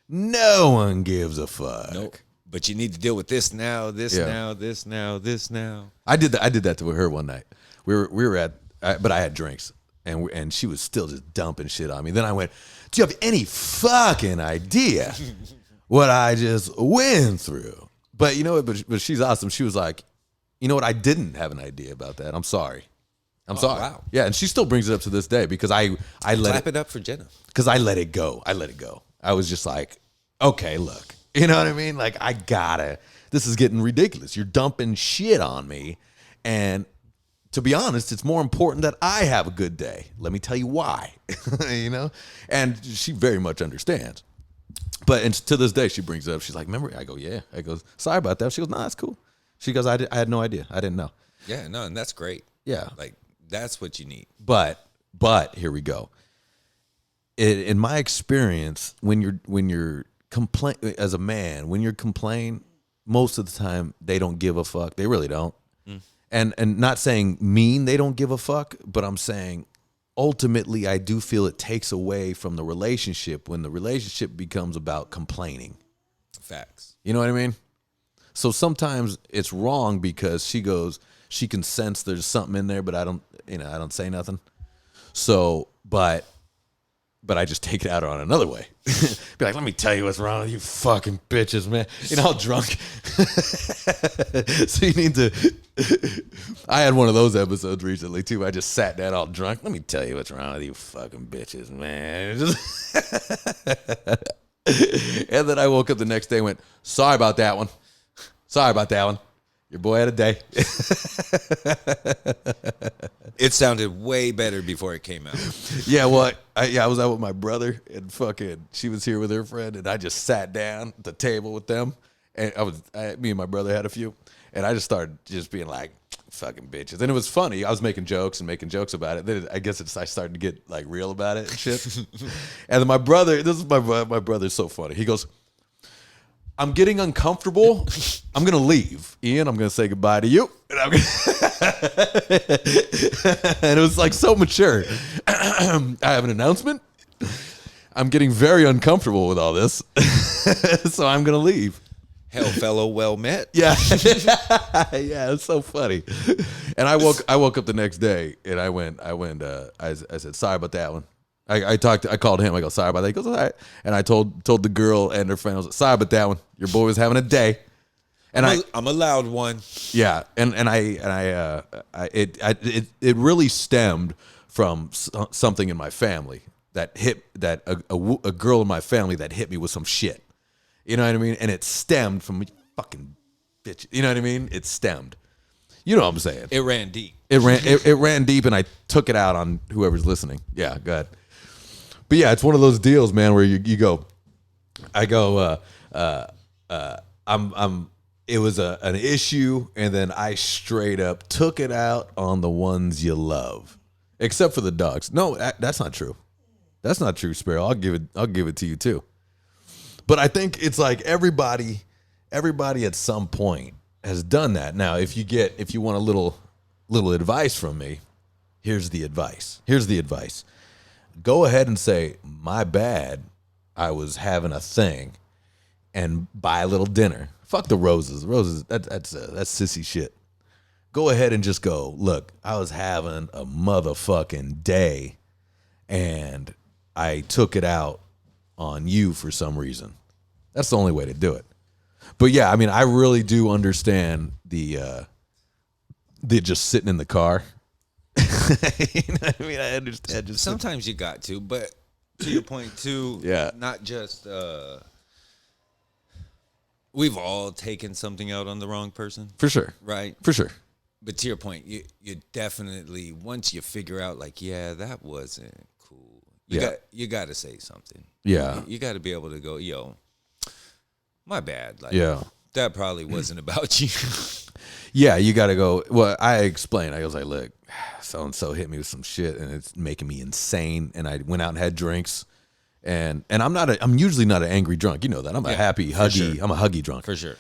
No one gives a fuck. Nope. But you need to deal with this now, now, this now. I did that to her one night. We were but I had drinks, and she was still just dumping shit on me. Then I went, do you have any fucking idea what I just went through? But you know what? But she's awesome. She was like, you know what? I didn't have an idea about that. I'm sorry. I'm sorry. Wow. Yeah, and she still brings it up to this day because I let Clap it up for Jenna. because I let it go. I was just like, okay, look, you know what I mean? Like, this is getting ridiculous. You're dumping shit on me. And to be honest, it's more important that I have a good day. Let me tell you why, you know? And she very much understands. But and to this day, she brings it up. She's like, remember? I go, yeah. I go, sorry about that. She goes, no, that's cool. She goes, I had no idea. I didn't know. Yeah, no, and that's great. Yeah. Like, that's what you need. But here we go. In my experience, when you're as a man, when you're complaining, most of the time they don't give a fuck. They really don't. And not saying they don't give a fuck, but I'm saying ultimately I do feel it takes away from the relationship when the relationship becomes about complaining. Facts. You know what I mean? So sometimes it's wrong because she can sense there's something in there, but I don't say nothing. So, but I just take it out on another way. Be like, let me tell you what's wrong with you fucking bitches, man. You know, all drunk. So you need to. I had one of those episodes recently too. I just sat down all drunk. Let me tell you what's wrong with you fucking bitches, man. And then I woke up the next day and went, sorry about that one. Sorry about that one. Your boy had a day. It sounded way better before it came out. Yeah, well, I was out with my brother, and she was here with her friend, and I just sat down at the table with them, and me and my brother had a few, and I just started just being like, fucking bitches. And it was funny. I was making jokes about it. Then I guess I started to get like real about it and shit. And then my brother's so funny. He goes, I'm getting uncomfortable. I'm going to leave. Ian, I'm going to say goodbye to you. And it was like so mature. I have an announcement. I'm getting very uncomfortable with all this. So I'm going to leave. Hell, fellow, well met. Yeah. Yeah, it's so funny. And I woke up the next day and I said, sorry about that one. I called him. I go, sorry about that. He goes, all right. And I told the girl and her friend, I was like, sorry about that one. Your boy was having a day. And I'm a loud one. Yeah. It really stemmed from something in my family that a girl in my family that hit me with some shit. You know what I mean? And it stemmed from fucking bitch. You know what I mean? It stemmed. You know what I'm saying? It ran deep. It ran deep, and I took it out on whoever's listening. Yeah, go ahead. But yeah, it's one of those deals, man, where you go. I go. It was an issue, and then I straight up took it out on the ones you love, except for the dogs. No, that's not true. That's not true, Sparrow. I'll give it to you too. But I think it's like everybody at some point has done that. Now, if you want a little advice from me, here's the advice. Go ahead and say, my bad, I was having a thing, and buy a little dinner. Fuck the roses. Roses, that's sissy shit. Go ahead and just go, look, I was having a motherfucking day, and I took it out on you for some reason. That's the only way to do it. But yeah, I mean, I really do understand the just sitting in the car. You know what I mean? I understand. Just sometimes you got to, but to your point too, yeah. Not just we've all taken something out on the wrong person. For sure. Right? For sure. But to your point, you definitely, once you figure out like, yeah, that wasn't cool. You got to say something. Yeah. You got to be able to go, yo, my bad. Like, yeah. That probably wasn't about you. Yeah, you got to go. Well, I explained. I was like, look, so-and-so hit me with some shit, and it's making me insane. And I went out and had drinks. And I'm usually not an angry drunk. You know that. I'm a happy, huggy. Sure. I'm a huggy drunk. For sure.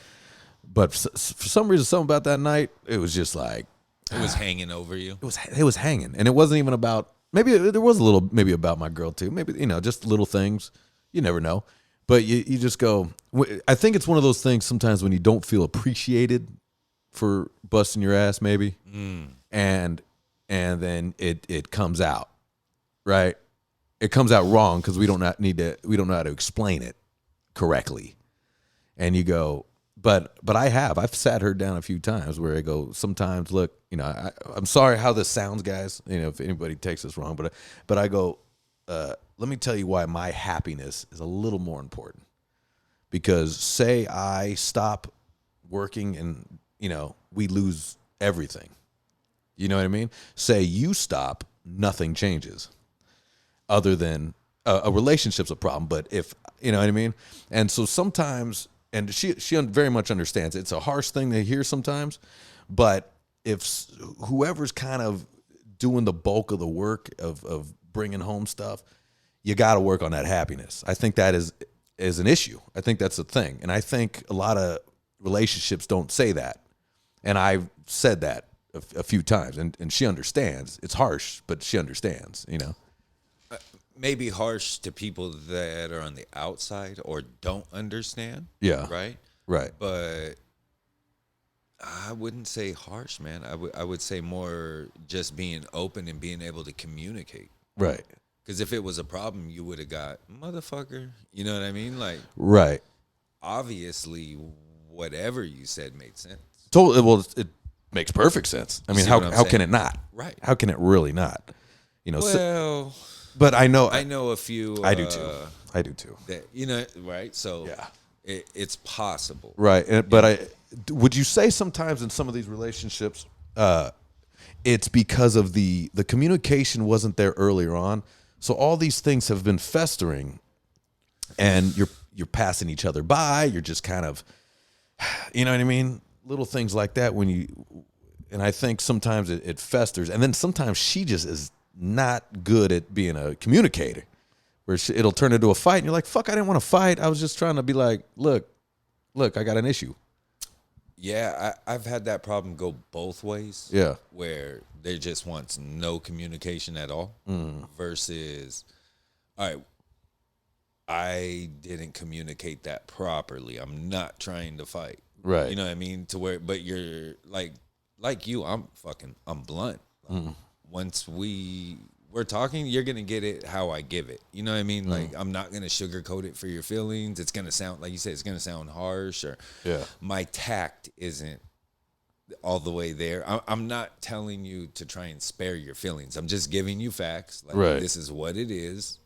But for some reason, something about that night, it was just like. It was hanging over you. It was hanging. And it wasn't even about, maybe there was a little, maybe about my girl too. Maybe, just little things. You never know. But you just go, I think it's one of those things sometimes when you don't feel appreciated for busting your ass, maybe. And then it comes out, right? It comes out wrong because we don't know how to explain it correctly. And you go, But I've sat her down a few times where I go, sometimes, look, I'm sorry how this sounds, guys, if anybody takes this wrong, but I go, let me tell you why my happiness is a little more important. Because say I stop working and, we lose everything. You know what I mean? Say you stop, nothing changes other than a relationship's a problem. But if, you know what I mean? And so sometimes, and she very much understands, it's a harsh thing to hear sometimes, but if whoever's kind of doing the bulk of the work of bringing home stuff, you got to work on that happiness. I think that is an issue. I think that's a thing. And I think a lot of relationships don't say that. And I've said that a few times, and she understands. It's harsh, but she understands, Maybe harsh to people that are on the outside or don't understand. Yeah. Right. But I wouldn't say harsh, man. I would say more just being open and being able to communicate. Right. Because if it was a problem, you would have got, motherfucker. You know what I mean? Like, right. Obviously, whatever you said made sense. Totally. Well, it makes perfect sense. I mean, how can it not? Right. How can it really not? Well, but I know a few. I do too. That, right? So yeah, it's possible. Right. But would you say sometimes in some of these relationships, it's because of the communication wasn't there earlier on. So all these things have been festering, and you're passing each other by. You're just kind of, you know what I mean? Little things like that and I think sometimes it festers, and then sometimes she just is not good at being a communicator, where it'll turn into a fight, and you're like, fuck, I didn't want to fight. I was just trying to be like, look, I got an issue. Yeah, I've had that problem go both ways. Yeah. Where there just wants no communication at all versus, all right, I didn't communicate that properly. I'm not trying to fight. Right. You know what I mean? To where, but you're like you, I'm blunt. Once we're talking, you're going to get it how I give it. You know what I mean? Like, I'm not going to sugarcoat it for your feelings. It's going to sound, like you said, it's going to sound harsh, or my tact isn't all the way there. I'm not telling you to try and spare your feelings. I'm just giving you facts. Like, this is what it is.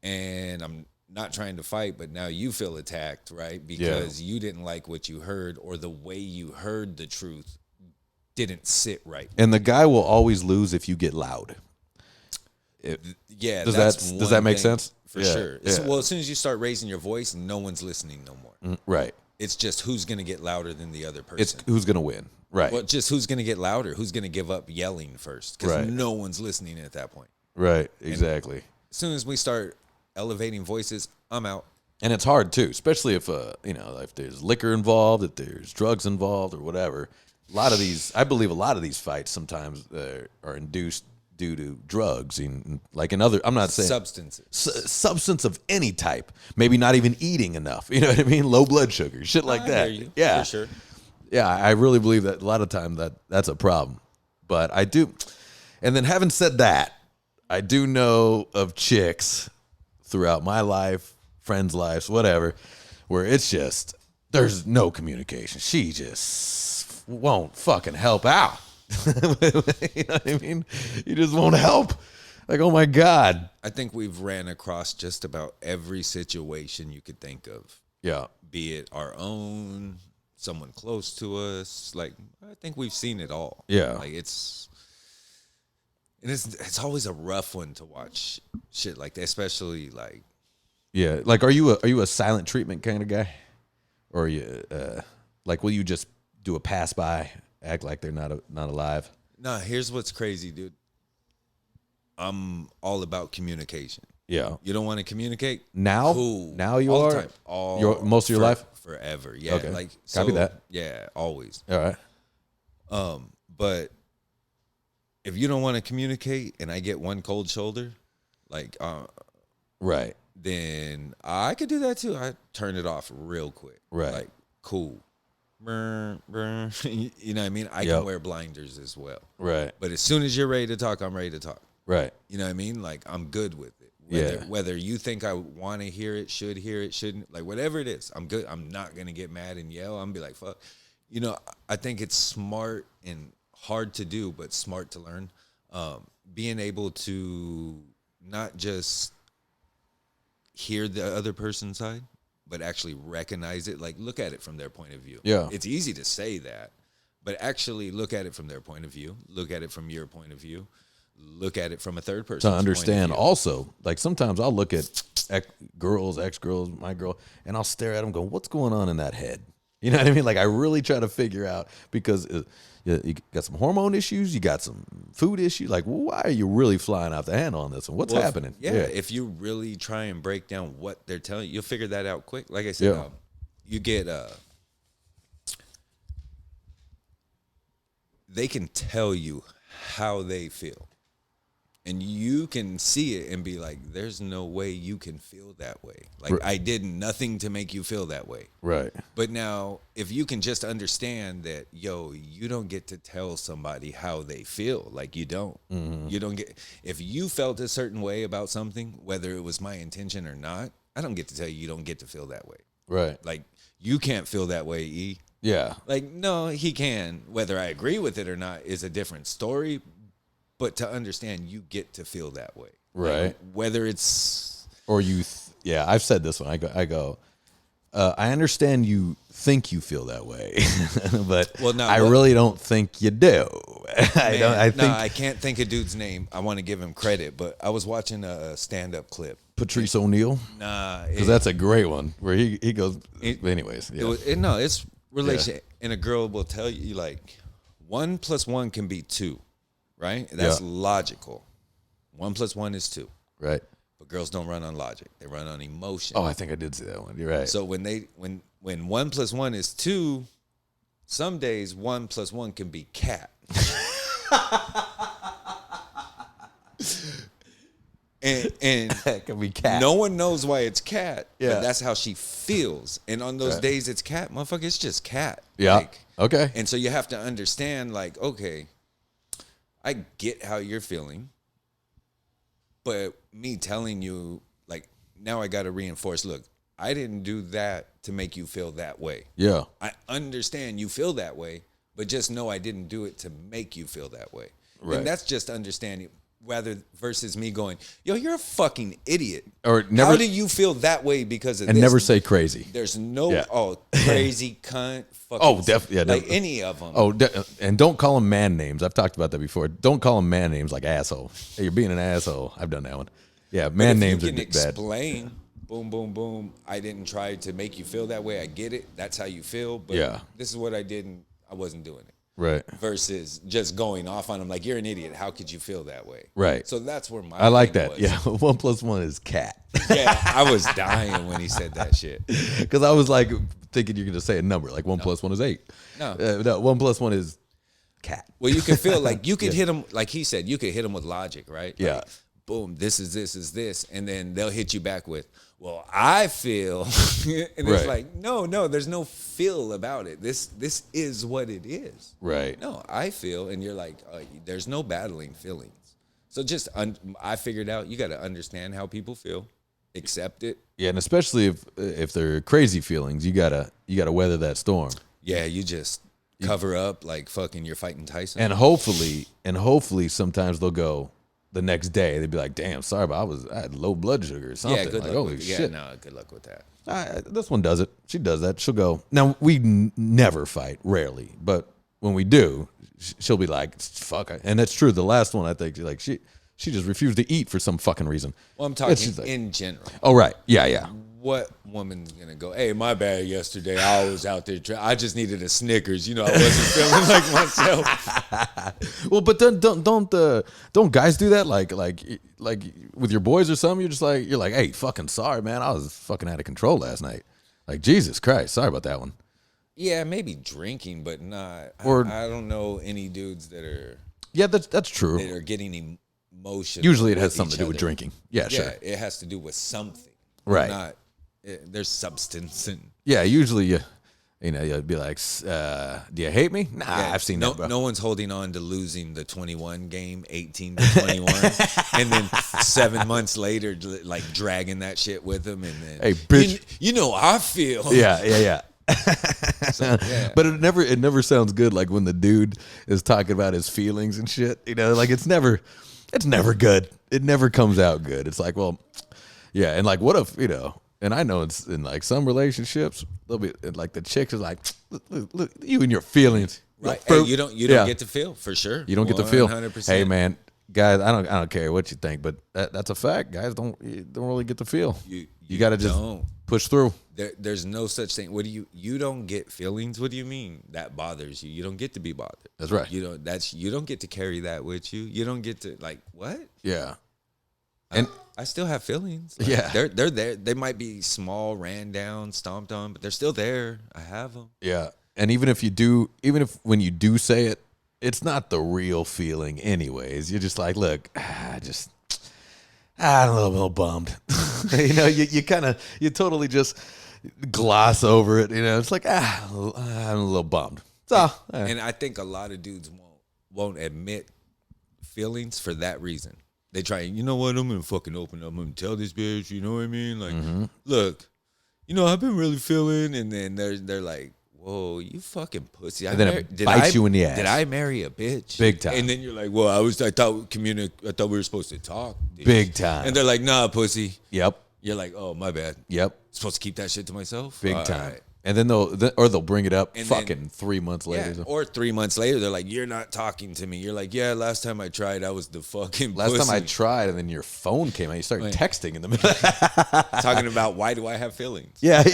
And I'm not trying to fight, but now you feel attacked, right? Because you didn't like what you heard, or the way you heard the truth didn't sit right. And the guy will always lose if you get loud. Does that make sense? For sure. Well, as soon as you start raising your voice, no one's listening no more. Right. It's just who's going to get louder than the other person. It's who's going to win. Right. Well, just who's going to get louder, who's going to give up yelling first, because no one's listening at that point. Right. Exactly. And as soon as we start elevating voices, I'm out. And it's hard too, especially if if there's liquor involved, if there's drugs involved, or whatever. I believe a lot of these fights sometimes are induced due to drugs, and like in other, I'm not saying substances, substance of any type. Maybe not even eating enough. You know what I mean? Low blood sugar, shit like that. Hear you, yeah, for sure. Yeah, I really believe that a lot of times that's a problem. But I do, and then having said that, I do know of chicks throughout my life, friends' lives, whatever, where it's just there's no communication. She just won't fucking help out. You know what I mean? You just won't help. Like, oh my God. I think we've ran across just about every situation you could think of. Yeah. Be it our own, someone close to us. Like, I think we've seen it all. Yeah. Like, it's always a rough one to watch shit like that, especially like. Yeah. Like, are you a silent treatment kind of guy? Or are you, like, will you just do a pass by, act like they're not alive? Nah, here's what's crazy, dude. I'm all about communication. Yeah. You don't want to communicate? Now? Cool. Now you all are? the time. Most of your life? Forever. Yeah. Okay. Like, copy that. Yeah, always. All right. But if you don't want to communicate and I get one cold shoulder, like, right, then I could do that too. I turn it off real quick. Right. Like, cool. You know what I mean? I can wear blinders as well. Right. But as soon as you're ready to talk, I'm ready to talk. Right. You know what I mean? Like, I'm good with it. Whether you think I want to hear it, should hear it, shouldn't, like whatever it is, I'm good. I'm not gonna get mad and yell. I'm gonna be like, fuck. You know, I think it's smart and hard to do, but smart to learn. Being able to not just hear the other person's side, but actually recognize it. Like, look at it from their point of view. Yeah. It's easy to say that, but actually look at it from their point of view. Look at it from your point of view. Look at it from a third person. To understand also, like sometimes I'll look at ex-girls, my girl, and I'll stare at them going, what's going on in that head? You know what I mean? Like I really try to figure out because you got some hormone issues, you got some food issues. Like, why are you really flying off the handle on this one? What's happening? If you really try and break down what they're telling you, you'll figure that out quick. Like I said, you get they can tell you how they feel. And you can see it and be like, there's no way you can feel that way. Like, I did nothing to make you feel that way. Right. But now, if you can just understand that, yo, you don't get to tell somebody how they feel. Like, you don't. Mm-hmm. You don't get... If you felt a certain way about something, whether it was my intention or not, I don't get to tell you you don't get to feel that way. Right. Like, you can't feel that way, E. Yeah. Like, no, he can. Whether I agree with it or not is a different story. But to understand, you get to feel that way, right? Like, whether it's or you, I've said this one. I go. I understand you think you feel that way, but I really don't think you do. I can't think of dude's name. I want to give him credit, but I was watching a stand-up clip. Patrice O'Neal. Nah, because that's a great one where he goes. Anyways, it's relation, and a girl will tell you like 1 + 1 can be 2. Right? That's logical. 1 + 1 is 2. Right. But girls don't run on logic. They run on emotion. Oh, I think I did see that one. You're right. So when 1 + 1 is 2, some days 1 + 1 can be cat. and it can be cat. No one knows why it's cat. Yeah. But that's how she feels. And on those days it's cat, motherfucker, it's just cat. Yeah. Like, okay. And so you have to understand, like, okay, I get how you're feeling, but me telling you, like, now I got to reinforce, look, I didn't do that to make you feel that way. Yeah. I understand you feel that way, but just know I didn't do it to make you feel that way. Right. And that's just understanding versus me going, yo, you're a fucking idiot. Or never. How do you feel that way because of and this? Never say crazy. There's no, crazy, cunt, fucking. Oh, definitely. Yeah, like any of them. Oh, and don't call them man names. I've talked about that before. Don't call them man names like asshole. Hey, you're being an asshole. I've done that one. Yeah, man names are bad. You can explain, boom, boom, boom. I didn't try to make you feel that way. I get it. That's how you feel. But this is what I did, and I wasn't doing it. Right. Versus just going off on them like, you're an idiot. How could you feel that way? Right. So that's where my I like that. was. Yeah. 1 + 1 is cat. Yeah. I was dying when he said that shit. Because I was like thinking you're going to say a number. Like 1 + 1 is 8. No, 1 + 1 is cat. Well, you can feel like you could hit him, like he said, you could hit him with logic, right? Yeah. Like, boom, this is this. And then they'll hit you back with, well, I feel, and it's like, no, there's no feel about it. This is what it is. Right. No, I feel, and you're like, there's no battling feelings. So just, I figured out you got to understand how people feel, accept it. Yeah, and especially if they're crazy feelings, you gotta weather that storm. Yeah, you just cover up like fucking you're fighting Tyson. And hopefully sometimes they'll go. The next day, they'd be like, "Damn, sorry, but I had low blood sugar or something." Yeah, good like, luck. Holy shit. Yeah, no, good luck with that. This one does it. She does that. She'll go. Now we never fight, rarely, but when we do, she'll be like, "Fuck," and that's true. The last one, I think, she just refused to eat for some fucking reason. Well, I'm talking like, in general. Oh right, yeah. What woman's gonna go, hey, my bad yesterday, I was out there I just needed a Snickers, I wasn't feeling like myself. Well, but don't guys do that like with your boys or something? You're like, hey, fucking sorry, man, I was fucking out of control last night. Like, Jesus Christ, sorry about that one. Yeah, maybe drinking, but not. Or I don't know any dudes that are. Yeah, that's true. That are getting emotional. Usually it has something to do with drinking. Yeah, sure. It has to do with something. Right. Not. There's substance and usually You know, you'll be like, do you hate me? Nah, Yeah, I've seen that, bro. No one's holding on to losing the 21 game, 18-21, and then 7 months later, like dragging that shit with them. And then, hey, bitch, you know how I feel. Yeah. So, yeah. But it never sounds good. Like when the dude is talking about his feelings and shit. You know, like it's never good. It never comes out good. It's like, well, yeah, and like, what if, you know? And I know it's in like some relationships, they'll be like the chicks is like, look, you and your feelings, right? Hey, you don't get to feel for sure. You don't get to feel. 100%. Hey, man, guys, I don't care what you think, but that's a fact. Guys don't really get to feel. You got to just push through. There's no such thing. What do you don't get feelings? What do you mean that bothers you? You don't get to be bothered. That's right. You don't get to carry that with you. You don't get to like what? Yeah. And I still have feelings. Like, yeah, they're there. They might be small, ran down, stomped on, but they're still there. I have them. Yeah, and even if when you do say it, it's not the real feeling, anyways. You're just like, look, I'm a little bummed. You know, you totally just gloss over it. You know, it's like I'm a little bummed. So, and I think a lot of dudes won't admit feelings for that reason. They try, you know what, I'm going to fucking open up. I'm going to tell this bitch, you know what I mean? Like, look, you know, I've been really feeling. And then they're like, whoa, you fucking pussy. And then it bites you in the ass. Did I marry a bitch? Big time. And then you're like, well, I thought we were supposed to talk. Dude. Big time. And they're like, nah, pussy. Yep. You're like, oh, my bad. Yep. Supposed to keep that shit to myself? Big All time. right. And then they'll bring it up and fucking then, 3 months later. Yeah, or 3 months later, they're like, you're not talking to me. You're like, yeah, last time I tried, I was the fucking Last pussy. time I tried, and then your phone came out. You started texting in the middle. Talking about why do I have feelings? Yeah.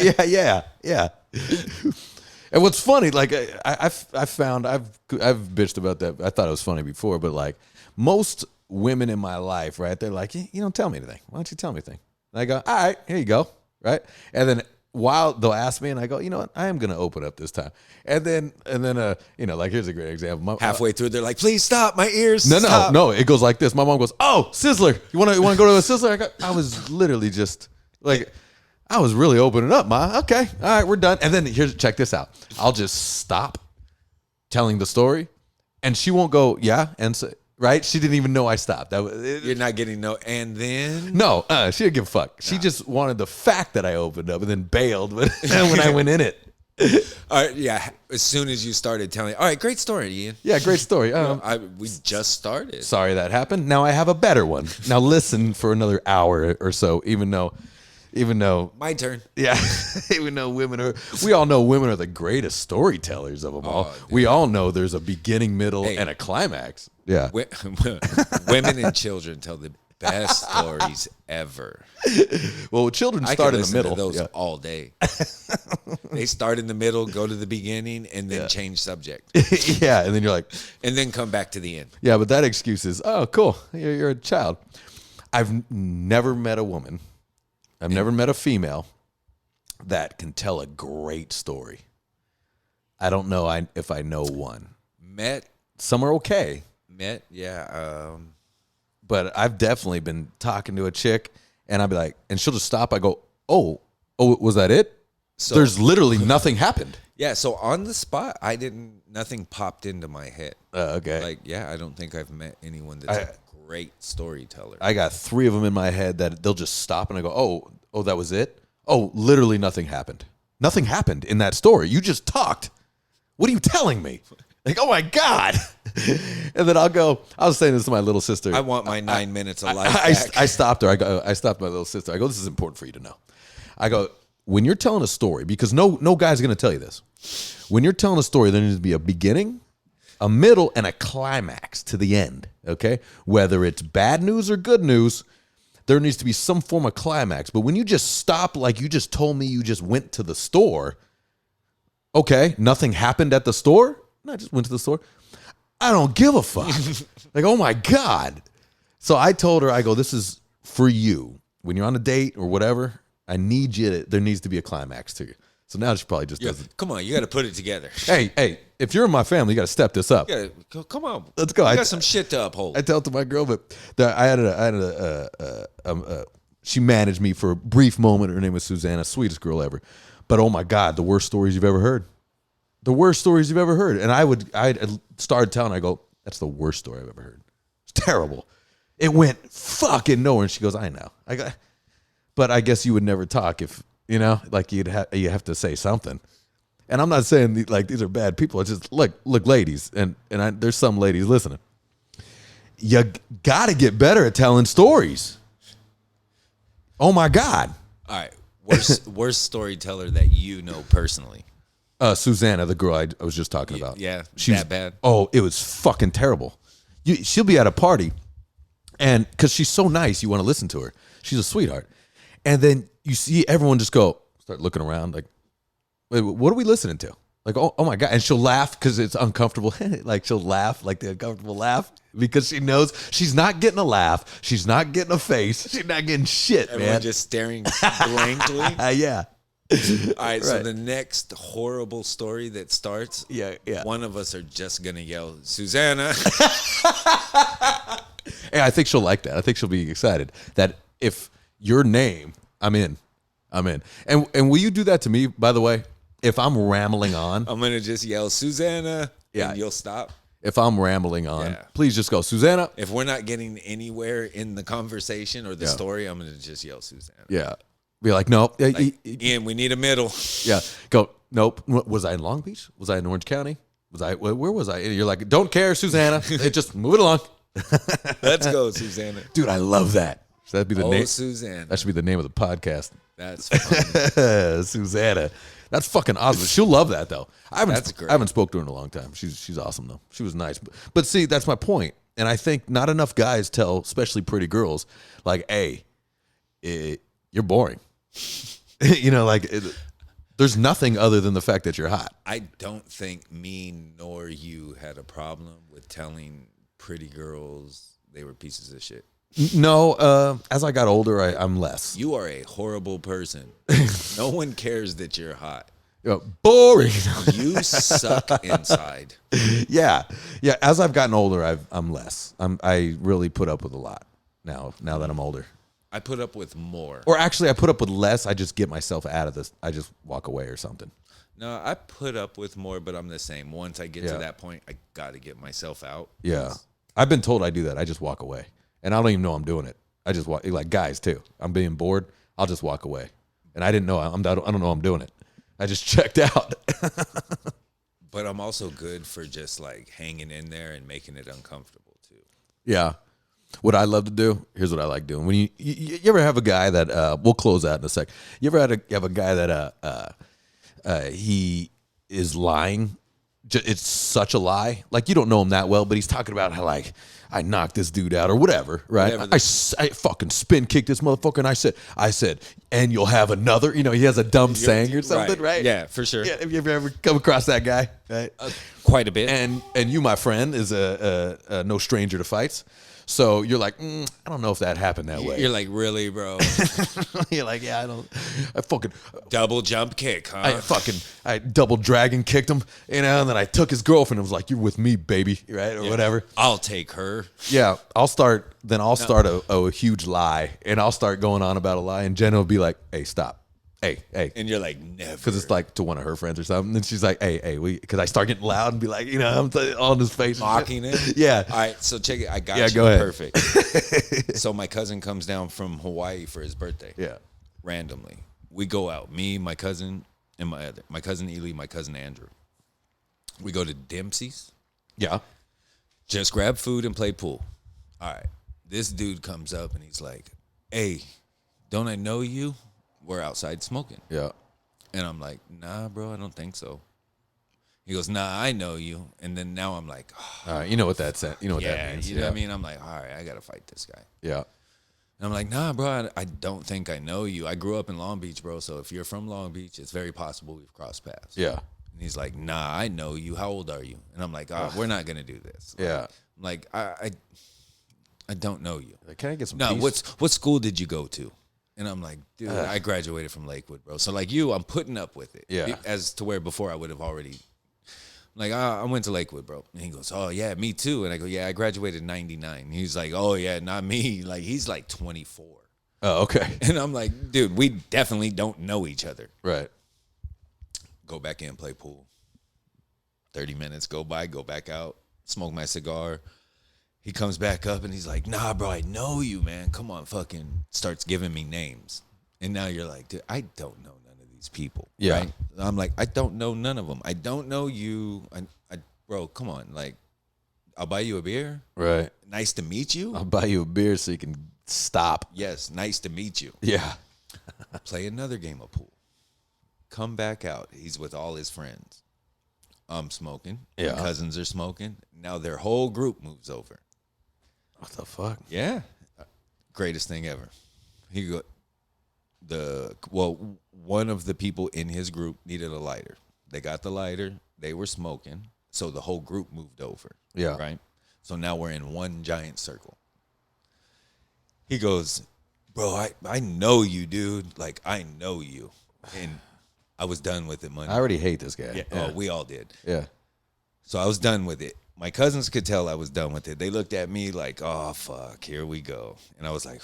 And what's funny, like I found I've bitched about that. I thought it was funny before, but like most women in my life, right? They're like, you don't tell me anything. Why don't you tell me anything? And I go, all right, here you go, right? And then while they'll ask me, and I go, you know what? I am going to open up this time. And then, you know, like here's a great example. Halfway through, they're like, please stop, my ears. No. It goes like this. My mom goes, oh, Sizzler. You want to go to a Sizzler? I was literally just like, I was really opening up, Ma. Okay, all right, we're done. And then check this out. I'll just stop telling the story, and she won't go, yeah, and say, right? She didn't even know I stopped. You're not getting no, and then? No, she didn't give a fuck. She just wanted the fact that I opened up and then bailed when I went in it. All right, yeah, as soon as you started telling, all right, great story, Ian. Yeah, great story. We just started. Sorry that happened. Now I have a better one. Now listen for another hour or so, even though my turn. Yeah, even though we all know women are the greatest storytellers of them all. Dude. We all know there's a beginning, middle, and a climax. Yeah. Women and children tell the best stories ever. Well, children start in the middle. To those all day. They start in the middle, go to the beginning, and then change subject. Yeah, and then you're like, and then come back to the end. Yeah, but that excuse is, oh, cool, you're a child. I've never met a woman. I've never met a female that can tell a great story. I don't know if I know one. Some are okay. Yeah. But I've definitely been talking to a chick, and I'll be like, and she'll just stop. I go, oh, was that it? So, there's literally nothing happened. Yeah, so on the spot, nothing popped into my head. Okay. Like, yeah, I don't think I've met anyone that's a great storyteller. I got 3 of them in my head that they'll just stop and I go, oh, that was it? Oh, literally nothing happened. Nothing happened in that story. You just talked. What are you telling me? Like, oh my God. And then I was saying this to my little sister. I want my 9 minutes of life back. I stopped her. I stopped my little sister. I go, this is important for you to know. I go, when you're telling a story, because no guy's going to tell you this. When you're telling a story, there needs to be a beginning, a middle, and a climax to the end, okay? Whether it's bad news or good news, there needs to be some form of climax. But when you just stop, like you just told me you just went to the store, okay, nothing happened at the store? No, I just went to the store. I don't give a fuck. Like, oh my God. So I told her, I go, this is for you. When you're on a date or whatever, I need you there needs to be a climax to you. So now she probably just doesn't. Come on, you got to put it together. Hey, if you're in my family, you got to step this up. Come on, let's go. I got some shit to uphold. I tell it to my girl, but she managed me for a brief moment. Her name was Susanna, sweetest girl ever. But oh my God, the worst stories you've ever heard. the worst stories you've ever heard. And I started telling, I go, that's the worst story I've ever heard. It's terrible. It went fucking nowhere. And she goes, I know. But I guess you would never talk if, like you have to say something. And I'm not saying like these are bad people. It's just look, ladies, and there's some ladies listening. You got to get better at telling stories. Oh my God. All right. Worst storyteller that you know personally. Susanna, the girl I was just talking about. Yeah, she that bad. Oh, it was fucking terrible. She'll be at a party, and because she's so nice, you want to listen to her. She's a sweetheart. And then you see everyone just start looking around like, wait, what are we listening to? Like, oh my God. And she'll laugh because it's uncomfortable. Like she'll laugh, like the uncomfortable laugh, because she knows she's not getting a laugh. She's not getting a face. She's not getting shit, Everyone man. just staring blankly. Yeah. All right, so the next horrible story that starts, Yeah. one of us are just going to yell, Susanna. Hey, I think she'll like that. I think she'll be excited that if your name, I'm in. And will you do that to me, by the way? If I'm rambling on. I'm going to just yell, Susanna, Yeah. and you'll stop. If I'm rambling on, Yeah. please just go, Susanna. If we're not getting anywhere in the conversation or the story, I'm going to just yell, Susanna. Yeah. Be like, nope. Like, Ian, we need a middle. Yeah. Go, nope. Was I in Long Beach? Was I in Orange County? Where was I? And you're like, don't care, Susanna. Just move it along. Let's go, Susanna. Dude, I love that. So that'd be the name. Susanna. That should be the name of the podcast. That's funny. Susanna. That's fucking awesome. She'll love that though. That's great. I haven't spoke to her in a long time. She's awesome though. She was nice. But see, that's my point. And I think not enough guys tell, especially pretty girls, like, hey, you're boring. There's nothing other than the fact that you're hot. I don't think me nor you had a problem with telling pretty girls they were pieces of shit. No, as I got older, I'm less. You are a horrible person. No one cares that you're hot. Boring. You suck inside. Yeah. As I've gotten older, I'm less. I really put up with a lot now that I'm older. I put up with more. Or actually, I put up with less. I just get myself out of this. I just walk away or something. No, I put up with more, but I'm the same. Once I get to that point, I got to get myself out. Yeah. I've been told I do that. I just walk away. And I don't even know I'm doing it. I just walk, like guys too. I'm being bored. I'll just walk away. And I didn't know. I don't know I'm doing it. I just checked out. But I'm also good for just like hanging in there and making it uncomfortable too. Yeah. What I love to do, here's what I like doing. When you ever have a guy that, we'll close out in a sec. You ever have a guy that he is lying? It's such a lie. Like you don't know him that well, but he's talking about how like I knocked this dude out or whatever, right? I fucking spin kicked this motherfucker, and I said, and you'll have another. He has a dumb saying or something, right? Yeah, for sure. Yeah, have you ever come across that guy? Right? Quite a bit. And you, my friend, is a no stranger to fights. So you're like, I don't know if that happened that way. You're like, really, bro? You're like, yeah, I fucking double jump kick, huh? I double dragon kicked him, and then I took his girlfriend and was like, you're with me, baby, right? Or whatever. I'll take her. Yeah, I'll start a huge lie, and I'll start going on about a lie, and Jenna will be like, hey, stop. Hey. And you're like, never. Because it's like to one of her friends or something. And she's like, hey, because I start getting loud and be like, I'm on his face. Mocking it? Yeah. All right, so check it. I got you. Go ahead. Perfect. So my cousin comes down from Hawaii for his birthday. Yeah. Randomly. We go out. Me, my cousin, and my cousin Ely, my cousin Andrew. We go to Dempsey's. Yeah. Just grab food and play pool. All right. This dude comes up and he's like, hey, don't I know you? We're outside smoking. Yeah. And I'm like, nah, bro, I don't think so. He goes, nah, I know you. And then now I'm like, all right, you know what that means. You know what I mean? I'm like, all right, I got to fight this guy. Yeah. And I'm like, nah, bro, I don't think I know you. I grew up in Long Beach, bro. So if you're from Long Beach, it's very possible we've crossed paths. Yeah. And he's like, nah, I know you. How old are you? And I'm like, we're not going to do this. Yeah. I'm like, I don't know you. Can I get some No, peace? what school did you go to? And I'm like, dude, I graduated from Lakewood, bro. So like you, I'm putting up with it. Yeah. As to where before I would have already, like, I went to Lakewood, bro. And he goes, oh, yeah, me too. And I go, yeah, I graduated in 99. He's like, oh, yeah, not me. Like, he's like 24. Oh, okay. And I'm like, dude, we definitely don't know each other. Right. Go back in, play pool. 30 minutes go by, go back out, smoke my cigar. He comes back up and he's like, nah, bro, I know you, man. Come on, fucking starts giving me names. And now you're like, dude, I don't know none of these people. Yeah. Right? I'm like, I don't know none of them. I don't know you. Bro, come on. Like, I'll buy you a beer. Right. Nice to meet you. I'll buy you a beer so you can stop. Yes, nice to meet you. Yeah. Play another game of pool. Come back out. He's with all his friends. I'm smoking. Yeah. My cousins are smoking. Now their whole group moves over. What the fuck? Yeah. Greatest thing ever. One of the people in his group needed a lighter. They got the lighter. They were smoking. So the whole group moved over. Yeah. Right? So now we're in one giant circle. He goes, bro, I know you, dude. Like, I know you. And I was done with it, Monday. I already hate this guy. Yeah. Oh, we all did. Yeah. So I was done with it. My cousins could tell I was done with it. They looked at me like, oh, fuck, here we go. And I was like,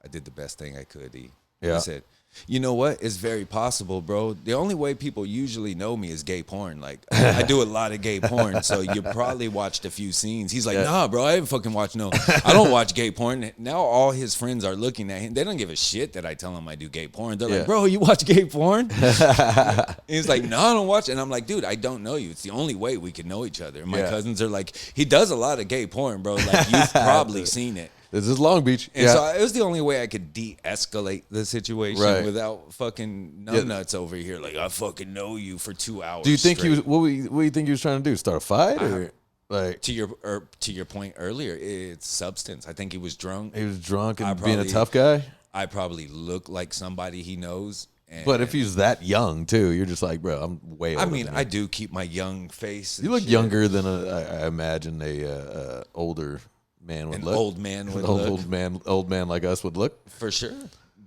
I did the best thing I could, E. Yeah. I said, you know what? It's very possible, bro. The only way people usually know me is gay porn. Like, I do a lot of gay porn, so you probably watched a few scenes. He's like, nah, bro, I didn't fucking watch no. I don't watch gay porn. Now all his friends are looking at him. They don't give a shit that I tell them I do gay porn. They're like, bro, you watch gay porn? He's like, no, I don't watch it. And I'm like, dude, I don't know you. It's the only way we can know each other. And my cousins are like, he does a lot of gay porn, bro. Like, you've probably seen it. This is Long Beach. And so it was the only way I could de-escalate the situation without fucking numbnuts over here. Like, I fucking know you for 2 hours. Do you think straight. he was? What do you think he was trying to do? Start a fight, or like to your point earlier? It's substance. I think he was drunk. he was drunk and being a tough guy? I probably look like somebody he knows. And But if he's that young too, you're just like, bro, I'm way older. I mean, than I you. do keep my young face. You look younger than I imagine a older man would An look. old man would An look. old man like us would look. For sure.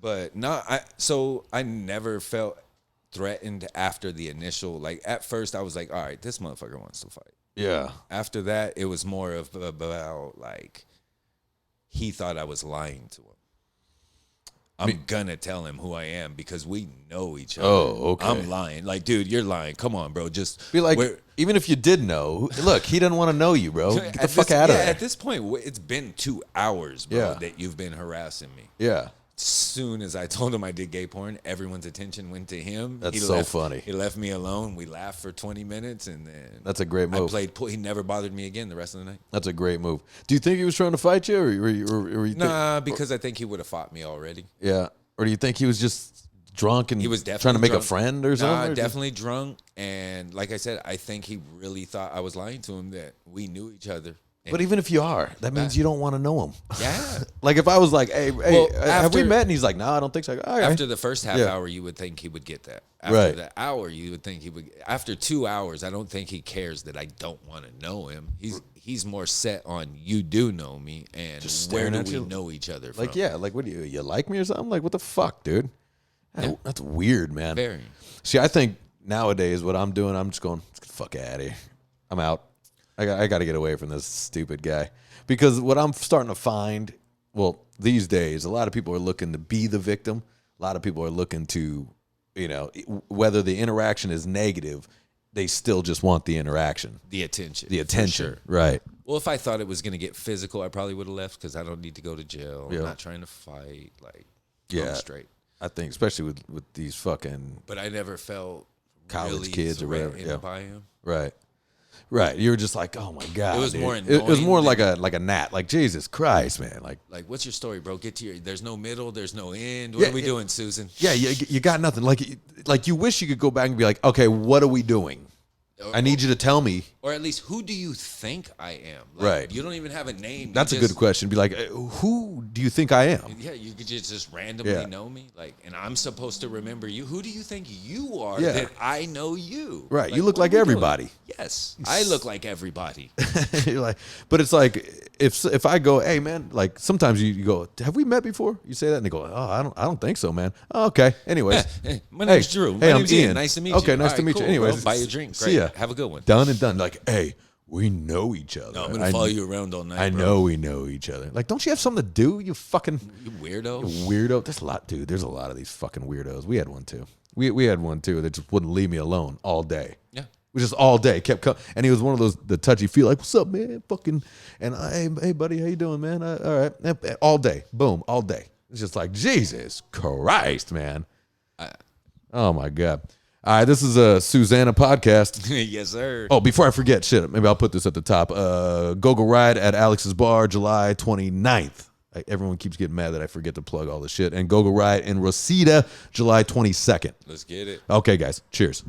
But no, I never felt threatened after the initial, like at first I was like, all right, this motherfucker wants to fight. Yeah. After that, it was more of about like he thought I was lying to him. I'm gonna tell him who I am because we know each other. Oh, okay. I'm lying. Like, dude, you're lying. Come on, bro. Just Be like, even if you did know, look, he doesn't want to know you, bro. Get the fuck out of there. At this point, it's been 2 hours, bro, that you've been harassing me. Yeah. Soon as I told him I did gay porn, everyone's attention went to him. That's so funny. He left me alone. We laughed for 20 minutes, and then That's a great move. I played pool. He never bothered me again the rest of the night. That's a great move. Do you think he was trying to fight you, or you Nah, because I think he would have fought me already. Yeah. Or do you think he was just drunk and He was definitely trying to make drunk. a friend or something? Nah, definitely drunk. And like I said, I think he really thought I was lying to him that we knew each other. But even if you are, that means you don't want to know him. Yeah. Like if I was like, hey, have we after- met? And he's like, no, I don't think so. I go, all right. After the first half hour, you would think he would get that. After the hour, you would think he would. After 2 hours, I don't think he cares that I don't want to know him. He's more set on you do know me and Just where staring do at we you. know each other from. Like, yeah, like what do you like me or something? Like what the fuck, dude? That's weird, man. Very. See, I think nowadays what I'm doing, I'm just going, get the fuck out of here. I'm out. I got to get away from this stupid guy. Because what I'm starting to find, well, these days, a lot of people are looking to be the victim. A lot of people are looking to, whether the interaction is negative, they still just want the interaction. The attention. The attention. Sure. Right. Well, if I thought it was going to get physical, I probably would have left because I don't need to go to jail. Yeah. I'm not trying to fight. Like, yeah. I'm straight. I think, especially with these fucking But I never felt college really kids or whatever. threatened by him. Right. Right. You were just like, oh my God. It was dude. more It was more annoying like a gnat. Like, Jesus Christ, man. Like, what's your story, bro? Get to your. There's no middle. There's no end. What are we doing, Susan? Yeah, you got nothing. Like you wish you could go back and be like, okay, what are we doing? I need you to tell me. Or at least, who do you think I am? Like, right. You don't even have a name. That's a good question. Be like, who do you think I am? Yeah, you could just randomly know me. Like, and I'm supposed to remember you. Who do you think you are that I know you? Right. You look like everybody. Doing? Yes. I look like everybody. You're like, but it's like, if I go, hey man, like sometimes you go, have we met before? You say that and they go, oh, I don't think so, man. Oh, okay. Anyways. Hey, my name's Drew. My name's I'm Ian. Nice to meet you. Okay, nice to meet cool, you. Anyways. Bro. Buy you a drink. Great. See ya. Have a good one. Done and done. Like, hey, we know each other. No, I'm gonna follow you around all night. I know we know each other. Like, don't you have something to do? You fucking weirdo. Weirdo. There's a lot, dude. There's a lot of these fucking weirdos. We had one too. We had one too that just wouldn't leave me alone all day. Yeah. was just all day. Kept coming, and he was one of those the touchy feel like, "What's up, man? Fucking," and hey, buddy, how you doing, man? All right, all day, boom, all day. It's just like Jesus Christ, man. Oh my God. All right, this is a Susanna podcast. Yes, sir. Oh, before I forget, shit, maybe I'll put this at the top. Go Ride at Alex's Bar, July 29th. Everyone keeps getting mad that I forget to plug all this shit. And Go Ride in Reseda, July 22nd. Let's get it. Okay, guys. Cheers.